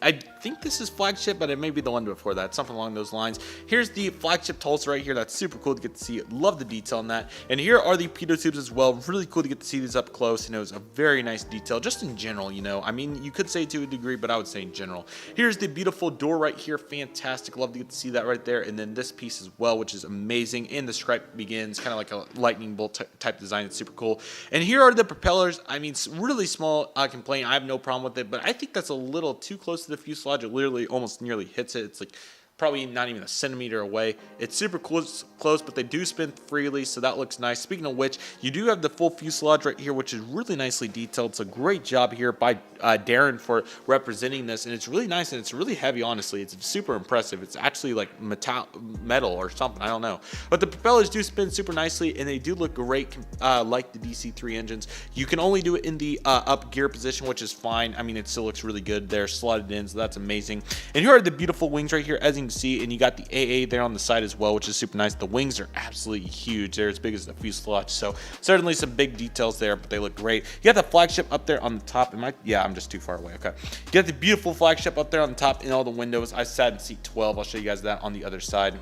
I think this is flagship, but it may be the one before that, something along those lines. Here's the flagship Tulsa right here. That's super cool to get to see. Love the detail on that. And here are the pitot torpedo tubes as well. Really cool to get to see these up close. You know, it's a very nice detail, just in general, you know. I mean, you could say to a degree, but I would say in general. Here's the beautiful door right here. Fantastic. Love to get to see that right there. And then this piece as well, which is amazing. And the stripe begins, kind of like a lightning bolt type design. It's super cool. And here are the propellers. I mean, it's really small complaint. I have no problem with it, but I think that's a little too close to the fuselage. It literally almost nearly hits it. It's like probably not even a centimeter away. It's super close, but they do spin freely, so that looks nice. Speaking of which, you do have the full fuselage right here, which is really nicely detailed. It's a great job here by Darren for representing this, and it's really nice, and it's really heavy, honestly. It's super impressive. It's actually like metal or something, I don't know. But the propellers do spin super nicely, and they do look great like the DC-3 engines. You can only do it in the up gear position, which is fine. I mean, it still looks really good. They're slotted in, so that's amazing. And here are the beautiful wings right here, as you can see, and you got the AA there on the side as well, which is super nice. The wings are absolutely huge. They're as big as the fuselage, so certainly some big details there, but they look great. You got the flagship up there on the top. Yeah, I'm just too far away. Okay, you got the beautiful flagship up there on the top in all the windows. I sat in seat 12. I'll show you guys that on the other side.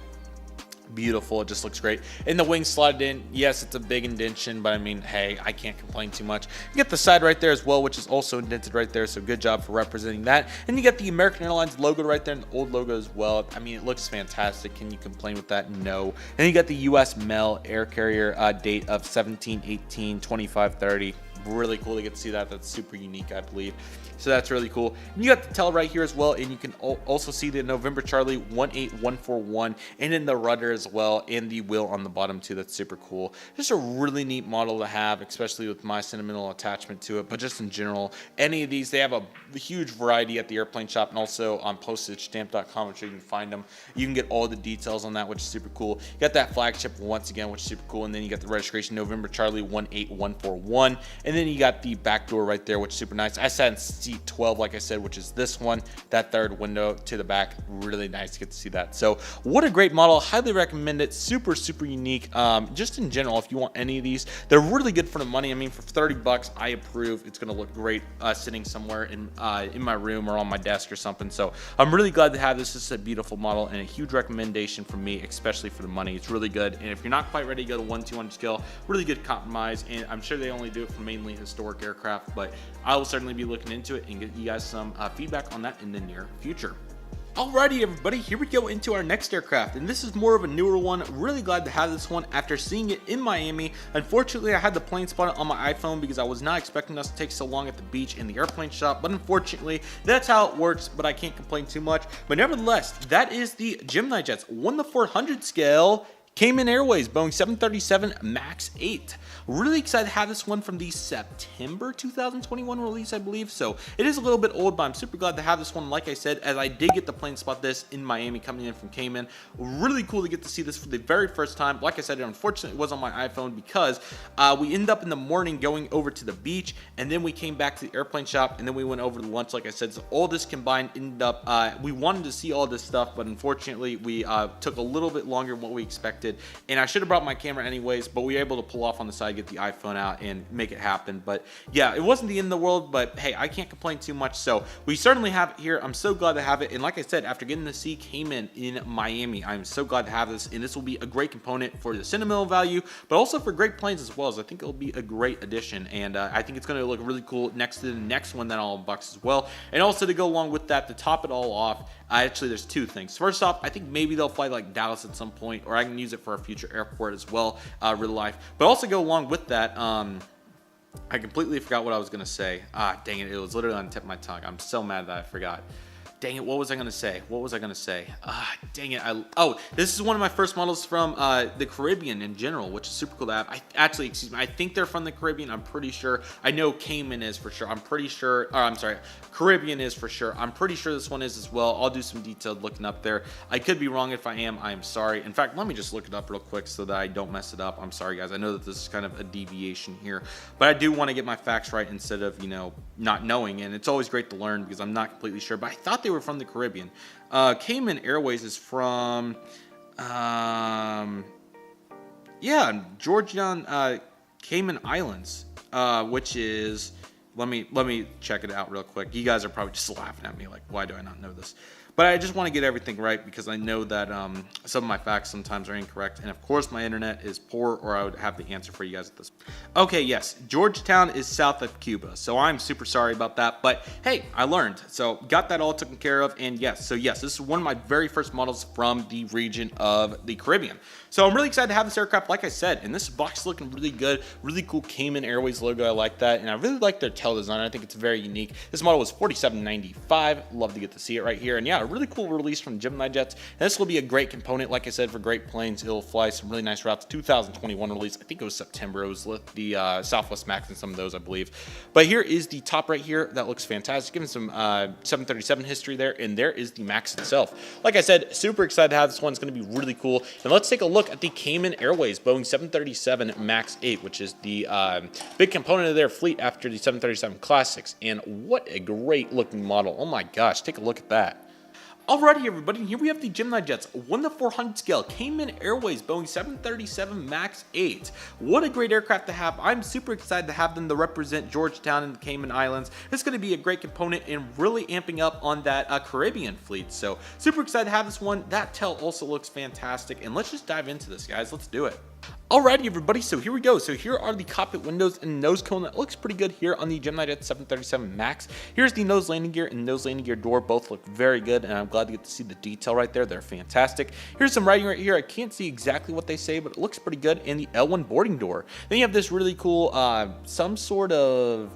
Beautiful. It just looks great. And the wings slotted in. Yes, it's a big indentation, but I mean, hey, I can't complain too much. You get the side right there as well, which is also indented right there, so good job for representing that. And you get the American Airlines logo right there and the old logo as well. I mean, it looks fantastic. Can you complain with that? No. And you got the U.S. Mel air carrier date of 17/18/2530. Really cool to get to see that. That's super unique, I believe. So that's really cool. And you got the tail right here as well, and you can also see the November Charlie 18141, and then the rudder as well, and the wheel on the bottom too. That's super cool. Just a really neat model to have, especially with my sentimental attachment to it. But just in general, any of these, they have a huge variety at the airplane shop, and also on postagestamp.com, which you can find them. You can get all the details on that, which is super cool. You got that flagship once again, which is super cool, and then you got the registration November Charlie 18141, and then you got the back door right there, which is super nice. I sat in seat 12, like I said, which is this one, that third window to the back. Really nice to get to see that. So what a great model. Highly recommend it. Super unique. Just in general, if you want any of these, they're really good for the money. I mean, for 30 bucks, I approve. It's going to look great sitting somewhere in my room or on my desk or something. So I'm really glad to have this. This is a beautiful model and a huge recommendation from me, especially for the money. It's really good. And if you're not quite ready to go to 1/200 scale, really good compromise. And I'm sure they only do it for mainly historic aircraft, but I will certainly be looking into it and get you guys some feedback on that in the near future. Alrighty everybody, here we go into our next aircraft, and this is more of a newer one. Really glad to have this one after seeing it in Miami. Unfortunately, I had the plane spotted on my iPhone because I was not expecting us to take so long at the beach in the airplane shop, but unfortunately, that's how it works, but I can't complain too much. But nevertheless, that is the GeminiJets 1/400 scale Cayman Airways Boeing 737 MAX 8. Really excited to have this one from the September 2021 release, I believe. So it is a little bit old, but I'm super glad to have this one. Like I said, as I did get the plane spot this in Miami coming in from Cayman. Really cool to get to see this for the very first time. Like I said, it unfortunately was on my iPhone because we ended up in the morning going over to the beach, and then we came back to the airplane shop, and then we went over to lunch, like I said. So all this combined ended up, we wanted to see all this stuff, but unfortunately we took a little bit longer than what we expected. And I should have brought my camera anyways, but we were able to pull off on the side, get the iPhone out, and make it happen. But yeah, it wasn't the end of the world, but hey, I can't complain too much. So we certainly have it here. I'm so glad to have it. And like I said, after getting to see Cayman in Miami, I'm so glad to have this. And this will be a great component for the sentimental value, but also for great planes as well. As I think it'll be a great addition. And I think it's going to look really cool next to the next one that I'll unbox as well. And also to go along with that, to top it all off, actually there's two things. First off, I think maybe they'll fly like Dallas at some point, or I can use it for a future airport as well, real life. But also go along with that, I completely forgot what I was going to say. Dang it, it was literally on the tip of my tongue. I'm so mad that I forgot. Dang it, what was I going to say? Dang it. Oh, this is one of my first models from the Caribbean in general, which is super cool to have. I think they're from the Caribbean. I'm pretty sure. I know Cayman is for sure. Caribbean is for sure. I'm pretty sure this one is as well. I'll do some detailed looking up there. I could be wrong. If I am, I am sorry. In fact, let me just look it up real quick so that I don't mess it up. I'm sorry, guys. I know that this is kind of a deviation here, but I do want to get my facts right instead of, not knowing. And it's always great to learn because I'm not completely sure, but I thought they were from the Caribbean. Cayman Airways is from, Georgian, Cayman Islands, which is, let me check it out real quick. You guys are probably just laughing at me like, why do I not know this? but I just want to get everything right because I know that some of my facts sometimes are incorrect, and of course my internet is poor, or I would have the answer for you guys at this. Okay, yes, Georgetown is south of Cuba, so I'm super sorry about that, but hey, I learned, so got that all taken care of. And yes, this is one of my very first models from the region of the Caribbean. So I'm really excited to have this aircraft, like I said, and this box is looking really good. Really cool Cayman Airways logo, I like that, and I really like their tail design. I think it's very unique. This model was $47.95. Love to get to see it right here. And yeah, a really cool release from GeminiJets. And this will be a great component, like I said, for great planes. It'll fly some really nice routes. 2021 release. I think it was September. It was the Southwest Max and some of those, I believe. But here is the top right here. That looks fantastic. Given some 737 history there, and there is the Max itself. Like I said, super excited to have this one. It's going to be really cool. And let's take a look at the Cayman Airways Boeing 737 MAX 8, which is the big component of their fleet after the 737 Classics. And what a great looking model. Oh my gosh, take a look at that. Alrighty everybody, and here we have the GeminiJets 1:400 scale Cayman Airways Boeing 737 MAX 8. What a great aircraft to have. I'm super excited to have them to represent Georgetown and the Cayman Islands. It's going to be a great component and really amping up on that Caribbean fleet. So super excited to have this one. That tail also looks fantastic, and let's just dive into this, guys. Let's do it. Alrighty everybody, so here we go. So here are the cockpit windows and nose cone. That looks pretty good here on the GeminiJet 737 MAX. Here's the nose landing gear and nose landing gear door. Both look very good, and I'm glad to get to see the detail right there. They're fantastic. Here's some writing right here. I can't see exactly what they say, but it looks pretty good. And the L1 boarding door. Then you have this really cool, some sort of,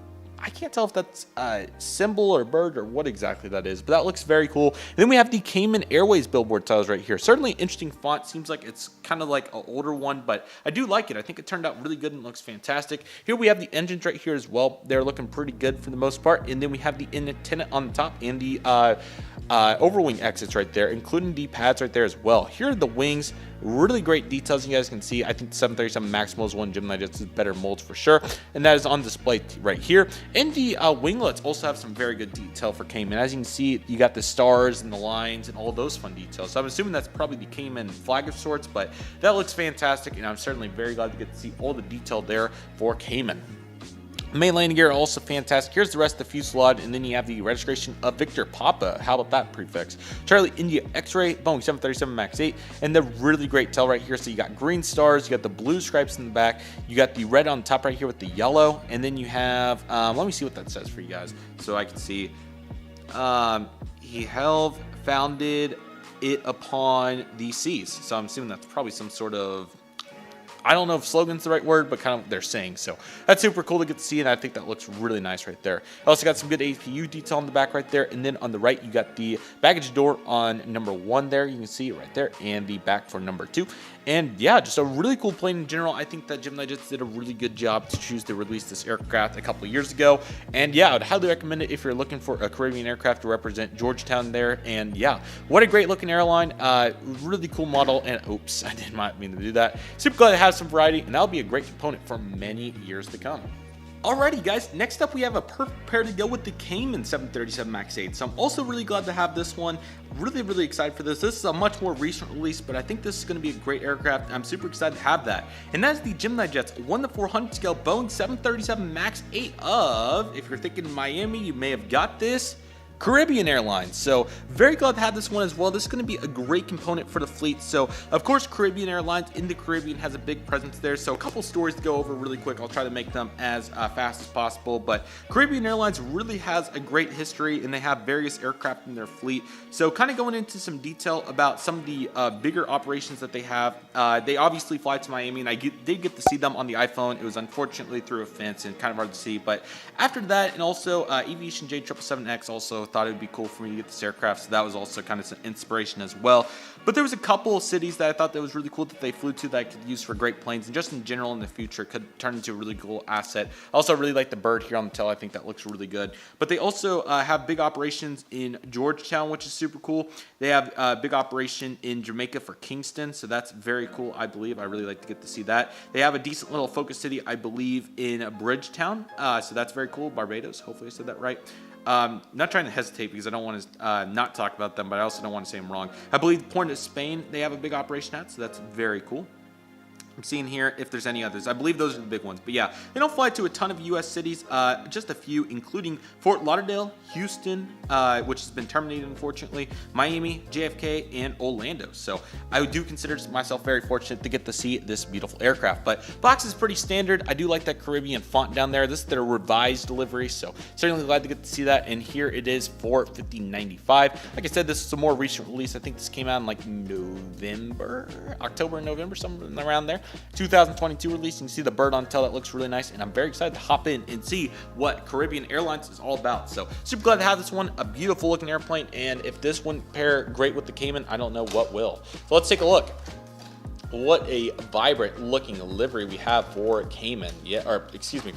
I can't tell if that's a symbol or bird or what exactly that is, but that looks very cool. And then we have the Cayman Airways billboard tiles right here. Certainly interesting font. Seems like it's kind of like an older one, but I do like it. I think it turned out really good and looks fantastic. Here we have the engines right here as well. They're looking pretty good for the most part. And then we have the antenna on the top and the overwing exits right there, including the pads right there as well. Here are the wings. Really great details you guys can see. I think the 737 MAX molds one GeminiJets is better molds for sure, and that is on display right here. And the winglets also have some very good detail for Cayman. As you can see, you got the stars and the lines and all those fun details. So I'm assuming that's probably the Cayman flag of sorts, but that looks fantastic, and I'm certainly very glad to get to see all the detail there for Cayman. Main landing gear also fantastic. Here's the rest of the fuselage, and then you have the registration of Victor Papa. How about that prefix? Charlie India X-Ray, Boeing 737 MAX 8, and the really great tail right here. So you got green stars, you got the blue stripes in the back, you got the red on top right here with the yellow, and then you have, let me see what that says for you guys so I can see. He founded it upon the seas. So I'm assuming that's probably some sort of, I don't know if slogan's the right word, but kind of what they're saying. So that's super cool to get to see, and I think that looks really nice right there. I also got some good APU detail on the back right there, and then on the right, you got the baggage door on number 1 there. You can see it right there, and the back for number 2. And yeah, just a really cool plane in general. I think that GeminiJets did a really good job to choose to release this aircraft a couple of years ago. And yeah, I would highly recommend it if you're looking for a Caribbean aircraft to represent Georgetown there. And yeah, what a great looking airline. Really cool model. And oops, I did not mean to do that. Super glad to have some variety, and that'll be a great component for many years to come. Alrighty guys, next up we have a perfect pair to go with the Cayman 737 MAX 8. So I'm also really glad to have this one. Really excited for this. This is a much more recent release, but I think this is going to be a great aircraft. I'm super excited to have that. And that's the GeminiJets 1:400 scale Boeing 737 MAX 8 of, if you're thinking Miami, you may have got this, Caribbean Airlines. So very glad to have this one as well. This is going to be a great component for the fleet. So of course, Caribbean Airlines in the Caribbean has a big presence there. So a couple stories to go over really quick. I'll try to make them as fast as possible. But Caribbean Airlines really has a great history, and they have various aircraft in their fleet. So kind of going into some detail about some of the bigger operations that they have. They obviously fly to Miami, and I did get to see them on the iPhone. It was unfortunately through a fence and kind of hard to see. But after that, and also Aviation J777X also thought it would be cool for me to get this aircraft, so that was also kind of some inspiration as well. But there was a couple of cities that I thought that was really cool that they flew to that I could use for great planes, and just in general in the future could turn into a really cool asset. I also really like the bird here on the tail. I think that looks really good. But they also have big operations in Georgetown, which is super cool. They have a big operation in Jamaica for Kingston, so that's very cool, I believe. I really like to get to see that. They have a decent little focus city, I believe, in Bridgetown, so that's very cool. Barbados, hopefully I said that right. Not trying to hesitate because I don't want to not talk about them, but I also don't want to say them wrong. I believe Port of Spain, they have a big operation at, so that's very cool. I'm seeing here if there's any others. I believe those are the big ones. But yeah, they don't fly to a ton of U.S. cities, just a few, including Fort Lauderdale, Houston, which has been terminated, unfortunately, Miami, JFK, and Orlando. So I do consider myself very fortunate to get to see this beautiful aircraft. But box is pretty standard. I do like that Caribbean font down there. This is their revised delivery, so certainly glad to get to see that. And here it is for $50.95. Like I said, this is a more recent release. I think this came out in like October and November, something around there. 2022 release. You can see the bird on tail. That looks really nice, and I'm very excited to hop in and see what Caribbean Airlines is all about. So super glad to have this one. A beautiful looking airplane, and if this wouldn't pair great with the Cayman, I don't know what will. So let's take a look. What a vibrant looking livery we have for Cayman,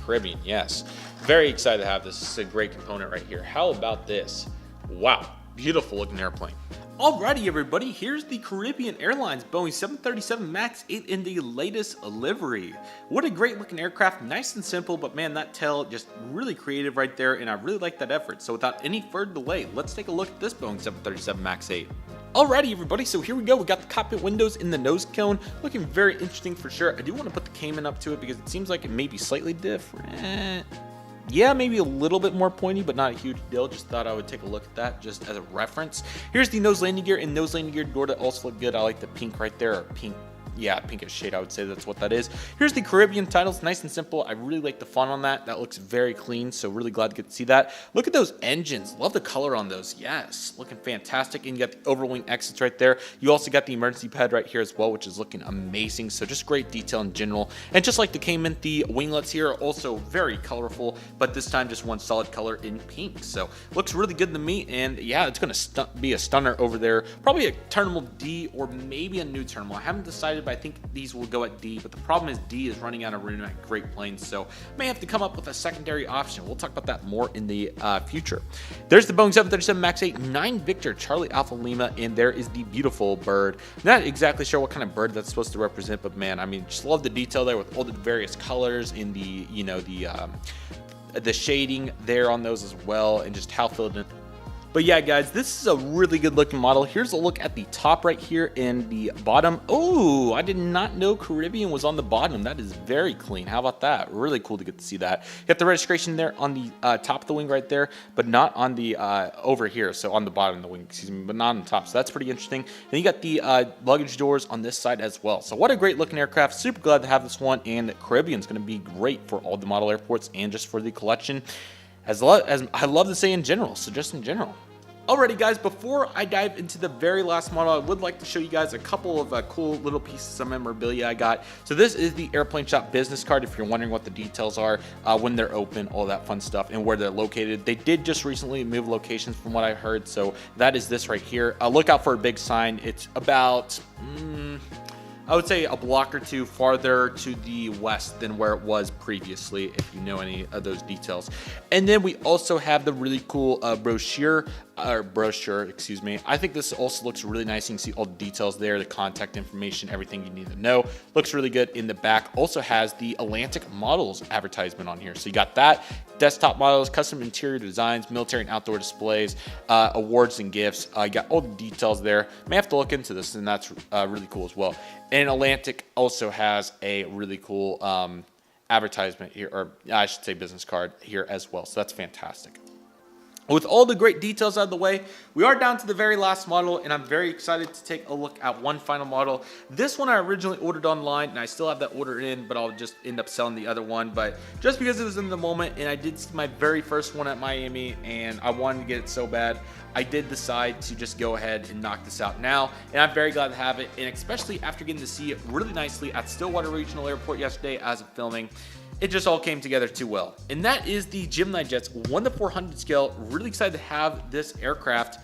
Caribbean. Yes, very excited to have this. This is a great component right here. How about this? Wow, beautiful looking airplane. Alrighty, everybody, here's the Caribbean Airlines Boeing 737 MAX 8 in the latest livery. What a great looking aircraft, nice and simple, but man, that tail just really creative right there, and I really like that effort. So without any further delay, let's take a look at this Boeing 737 MAX 8. Alrighty, everybody, so here we go. We got the cockpit windows in the nose cone, looking very interesting for sure. I do want to put the Cayman up to it because it seems like it may be slightly different. Yeah, maybe a little bit more pointy, but not a huge deal. Just thought I would take a look at that just as a reference. Here's the nose landing gear and nose landing gear door that also look good. I like the pink right there, or pink. Yeah, pinkish shade, I would say that's what that is. Here's the Caribbean titles, nice and simple. I really like the font on that. That looks very clean, so really glad to get to see that. Look at those engines. Love the color on those. Yes, looking fantastic. And you got the overwing exits right there. You also got the emergency pad right here as well, which is looking amazing. So just great detail in general. And just like the Cayman, the winglets here are also very colorful, but this time just one solid color in pink. So looks really good to me. And yeah, it's going to be a stunner over there. Probably a terminal D or maybe a new terminal. I haven't decided, but I think these will go at D, but the problem is D is running out of room at Great Plains, so may have to come up with a secondary option. We'll talk about that more in the future. There's the Boeing 737 MAX 8 9 Victor Charlie Alpha Lima, and there is the beautiful bird. Not exactly sure what kind of bird that's supposed to represent, but man, I mean, just love the detail there with all the various colors in the, you know, the shading there on those as well, and just how filled in. But yeah, guys, this is a really good looking model. Here's a look at the top right here and the bottom. Oh, I did not know Caribbean was on the bottom. That is very clean. How about that? Really cool to get to see that. You got the registration there on the top of the wing right there, but not on the over here. So on the bottom of the wing, excuse me, but not on the top. So that's pretty interesting. And you got the luggage doors on this side as well. So what a great looking aircraft. Super glad to have this one. And Caribbean's going to be great for all the model airports and just for the collection. As I love to say in general, so just in general. Alrighty, guys, before I dive into the very last model, I would like to show you guys a couple of cool little pieces of memorabilia I got. So this is the Airplane Shop business card, if you're wondering what the details are, when they're open, all that fun stuff, and where they're located. They did just recently move locations from what I heard, so that is this right here. Look out for a big sign. It's about... I would say a block or two farther to the west than where it was previously, if you know any of those details. And then we also have the really cool brochure, excuse me. I think this also looks really nice. You can see all the details there, the contact information, everything you need to know. Looks really good. In the back also has the Atlantic Models advertisement on here. So you got that, desktop models, custom interior designs, military and outdoor displays, awards and gifts. You got all the details there. May have to look into this, and that's really cool as well. And Atlantic also has a really cool advertisement here, or I should say business card here as well. So that's fantastic. With all the great details out of the way, we are down to the very last model, and I'm very excited to take a look at one final model. This one I originally ordered online, and I still have that order in, but I'll just end up selling the other one. But just because it was in the moment, and I did see my very first one at Miami, and I wanted to get it so bad, I did decide to just go ahead and knock this out now, and I'm very glad to have it, and especially after getting to see it really nicely at Stillwater Regional Airport yesterday as of filming. It just all came together too well. And that is the GeminiJets 1:400 scale. Really excited to have this aircraft.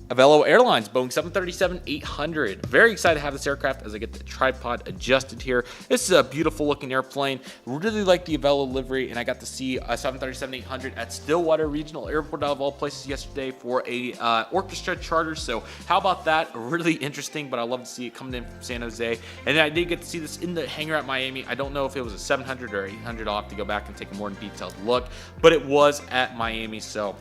Avelo Airlines Boeing 737-800. Very excited to have this aircraft as I get the tripod adjusted here. This is a beautiful looking airplane. Really like the Avelo livery, and I got to see a 737-800 at Stillwater Regional Airport out of all places yesterday for a orchestra charter. So how about that? Really interesting, but I love to see it coming in from San Jose. And then I did get to see this in the hangar at Miami. I don't know if it was a 700 or 800. I'll have to go back and take a more detailed look, but it was at Miami. So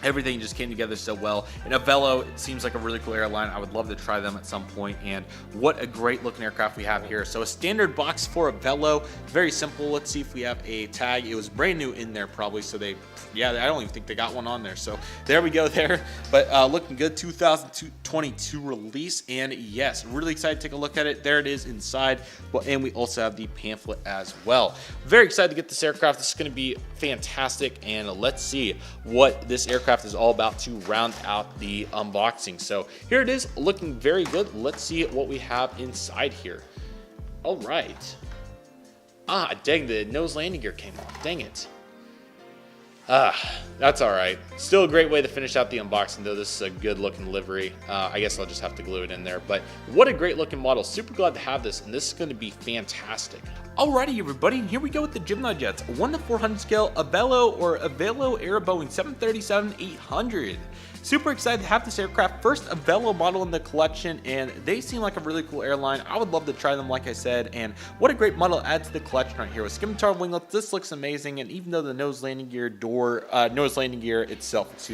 Everything just came together so well. And Avelo, it seems like a really cool airline. I would love to try them at some point. And what a great looking aircraft we have here. So a standard box for Avelo, very simple. Let's see if we have a tag. It was brand new in there probably. So I don't even think they got one on there. So there we go there. But looking good, 2022 release. And yes, really excited to take a look at it. There it is inside. And we also have the pamphlet as well. Very excited to get this aircraft. This is going to be fantastic. And let's see what this aircraft is all about to round out the unboxing. So here it is, looking very good. Let's see what we have inside here. All right. Dang, the nose landing gear came off. Dang it. That's all right. Still a great way to finish out the unboxing, though. This is a good looking livery. I guess I'll just have to glue it in there, but what a great looking model. Super glad to have this, and this is going to be fantastic. Alrighty, everybody, and here we go with the GeminiJets 1:400 scale Avelo Air Boeing 737-800. Super excited to have this aircraft. First Avelo model in the collection, and they seem like a really cool airline. I would love to try them, like I said, and what a great model to add to the collection right here with scimitar winglets. This looks amazing, and even though the nose landing gear itself,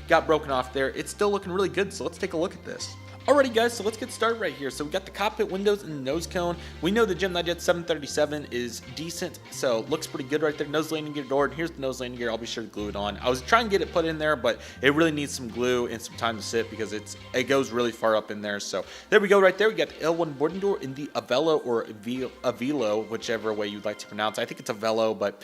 got broken off there, it's still looking really good. So let's take a look at this. Alrighty guys, so let's get started right here. So we got the cockpit windows and the nose cone. We know the GeminiJet 737 is decent, so looks pretty good right there. Nose landing gear door, and here's the nose landing gear. I'll be sure to glue it on. I was trying to get it put in there, but it really needs some glue and some time to sit because it goes really far up in there. So there we go right there. We got the L1 boarding door in the Avelo or Avelo, whichever way you'd like to pronounce. I think it's Avelo, but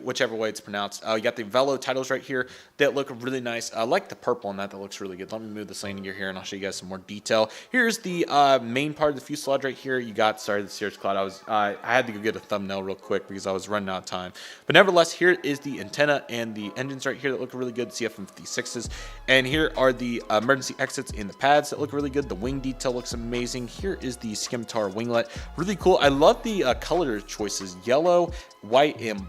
whichever way it's pronounced. You got the Avelo titles right here that look really nice. I like the purple on that. That looks really good. Let me move this landing gear here, and I'll show you guys some more detail. Here's the main part of the fuselage right here. You got, sorry, the Cirrus Cloud. I had to go get a thumbnail real quick because I was running out of time. But nevertheless, here is the antenna and the engines right here that look really good. CFM56s. And here are the emergency exits and the pads that look really good. The wing detail looks amazing. Here is the scimitar winglet. Really cool. I love the color choices. Yellow, white, and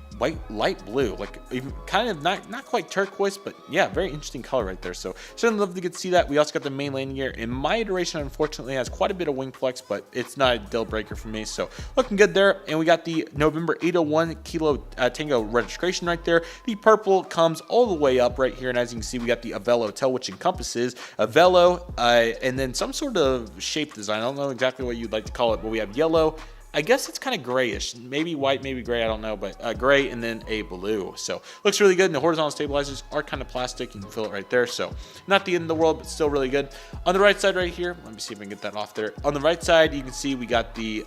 light blue. Like even kind of not quite turquoise, but yeah, very interesting color right there. So certainly love to get to see that. We also got the main landing gear. In my iteration, unfortunately, has quite a bit of wing flex, but it's not a deal breaker for me. So looking good there. And we got the November 801 Kilo Tango registration right there. The purple comes all the way up right here. And as you can see, we got the Avelo tail, which encompasses Avelo and then some sort of shape design. I don't know exactly what you'd like to call it, but we have yellow. I guess it's kind of grayish, maybe white, maybe gray, I don't know, but gray and then a blue. So looks really good. And the horizontal stabilizers are kind of plastic. You can feel it right there. So not the end of the world, but still really good. On the right side right here, let me see if I can get that off there. On the right side, you can see we got the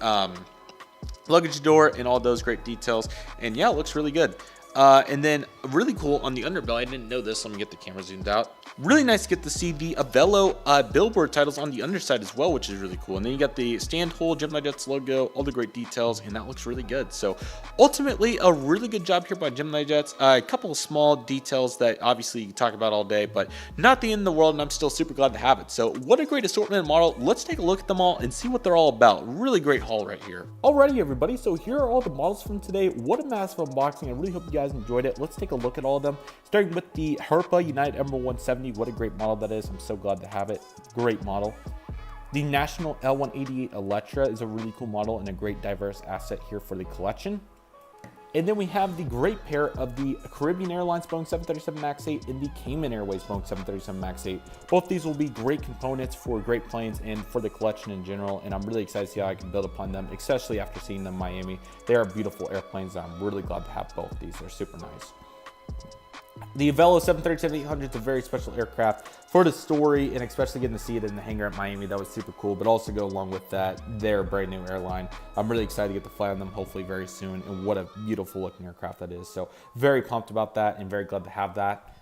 luggage door and all those great details. And yeah, it looks really good. And then really cool on the underbelly. I didn't know this. Let me get the camera zoomed out. Really nice to get to see the Avelo billboard titles on the underside as well, which is really cool. And then you got the stand hole, GeminiJets logo, all the great details, and that looks really good. So ultimately, a really good job here by GeminiJets. A couple of small details that obviously you can talk about all day, but not the end of the world, and I'm still super glad to have it. So what a great assortment of model. Let's take a look at them all and see what they're all about. Really great haul right here. Alrighty, everybody. So here are all the models from today. What a massive unboxing. I really hope you guys enjoyed it. Let's take a look at all of them. Starting with the Herpa United Emerald 170. What a great model that is. I'm so glad to have it. Great model. The National L188 Electra is a really cool model and a great diverse asset here for the collection. And then we have the great pair of the Caribbean Airlines Boeing 737 MAX 8 and the Cayman Airways Boeing 737 MAX 8. Both these will be great components for great planes and for the collection in general, and I'm really excited to see how I can build upon them, especially after seeing them in Miami. They are beautiful airplanes, and I'm really glad to have both these. They're super nice. The Avelo 737-800 is a very special aircraft for the story, and especially getting to see it in the hangar at Miami. That was super cool, but also go along with that, their brand new airline. I'm really excited to get to fly on them hopefully very soon, and what a beautiful looking aircraft that is. So very pumped about that and very glad to have that.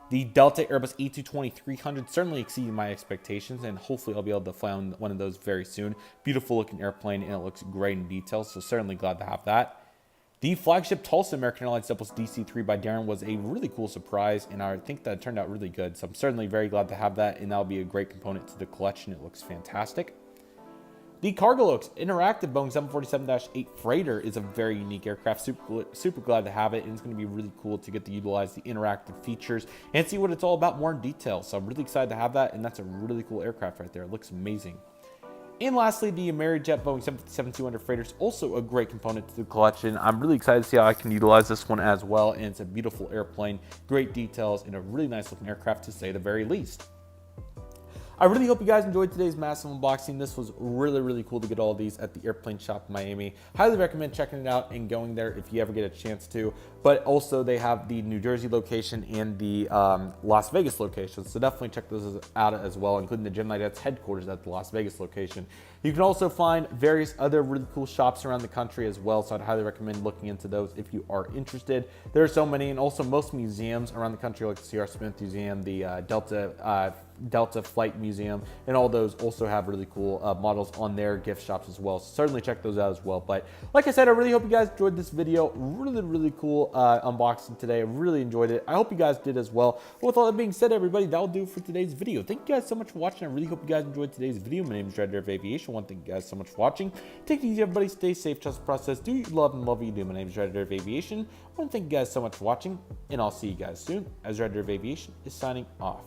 The Delta Airbus A220-300 certainly exceeded my expectations, and hopefully I'll be able to fly on one of those very soon. Beautiful looking airplane, and it looks great in detail, so certainly glad to have that. The flagship Tulsa American Airlines Double's DC-3 by Darren was a really cool surprise, and I think that turned out really good. So I'm certainly very glad to have that, and that'll be a great component to the collection. It looks fantastic. The Cargolux Interactive Boeing 747-8 Freighter is a very unique aircraft. Super glad to have it, and it's going to be really cool to get to utilize the interactive features and see what it's all about more in detail. So I'm really excited to have that, and that's a really cool aircraft right there. It looks amazing. And lastly, the Amerijet Boeing 757-200 freighter is also a great component to the collection. I'm really excited to see how I can utilize this one as well, and it's a beautiful airplane, great details, and a really nice looking aircraft to say the very least. I really hope you guys enjoyed today's massive unboxing. This was really cool to get all of these at the airplane shop in Miami. Highly recommend checking it out and going there if you ever get a chance to. But also they have the New Jersey location and the Las Vegas location. So definitely check those out as well, including the GeminiJets headquarters at the Las Vegas location. You can also find various other really cool shops around the country as well. So I'd highly recommend looking into those if you are interested. There are so many, and also most museums around the country, like the C.R. Smith Museum, the Delta Flight Museum, and all those also have really cool models on their gift shops as well. So certainly check those out as well. But like I said, I really hope you guys enjoyed this video. Really cool unboxing today. I really enjoyed it. I hope you guys did as well. But with all that being said, everybody, that'll do for today's video. Thank you guys so much for watching. I really hope you guys enjoyed today's video. My name is Redriveraviation. I want to thank you guys so much for watching. Take it easy, everybody. Stay safe. Trust the process. Do you love and love what you do. My name is Redriveraviation. I want to thank you guys so much for watching, and I'll see you guys soon as Redriveraviation is signing off.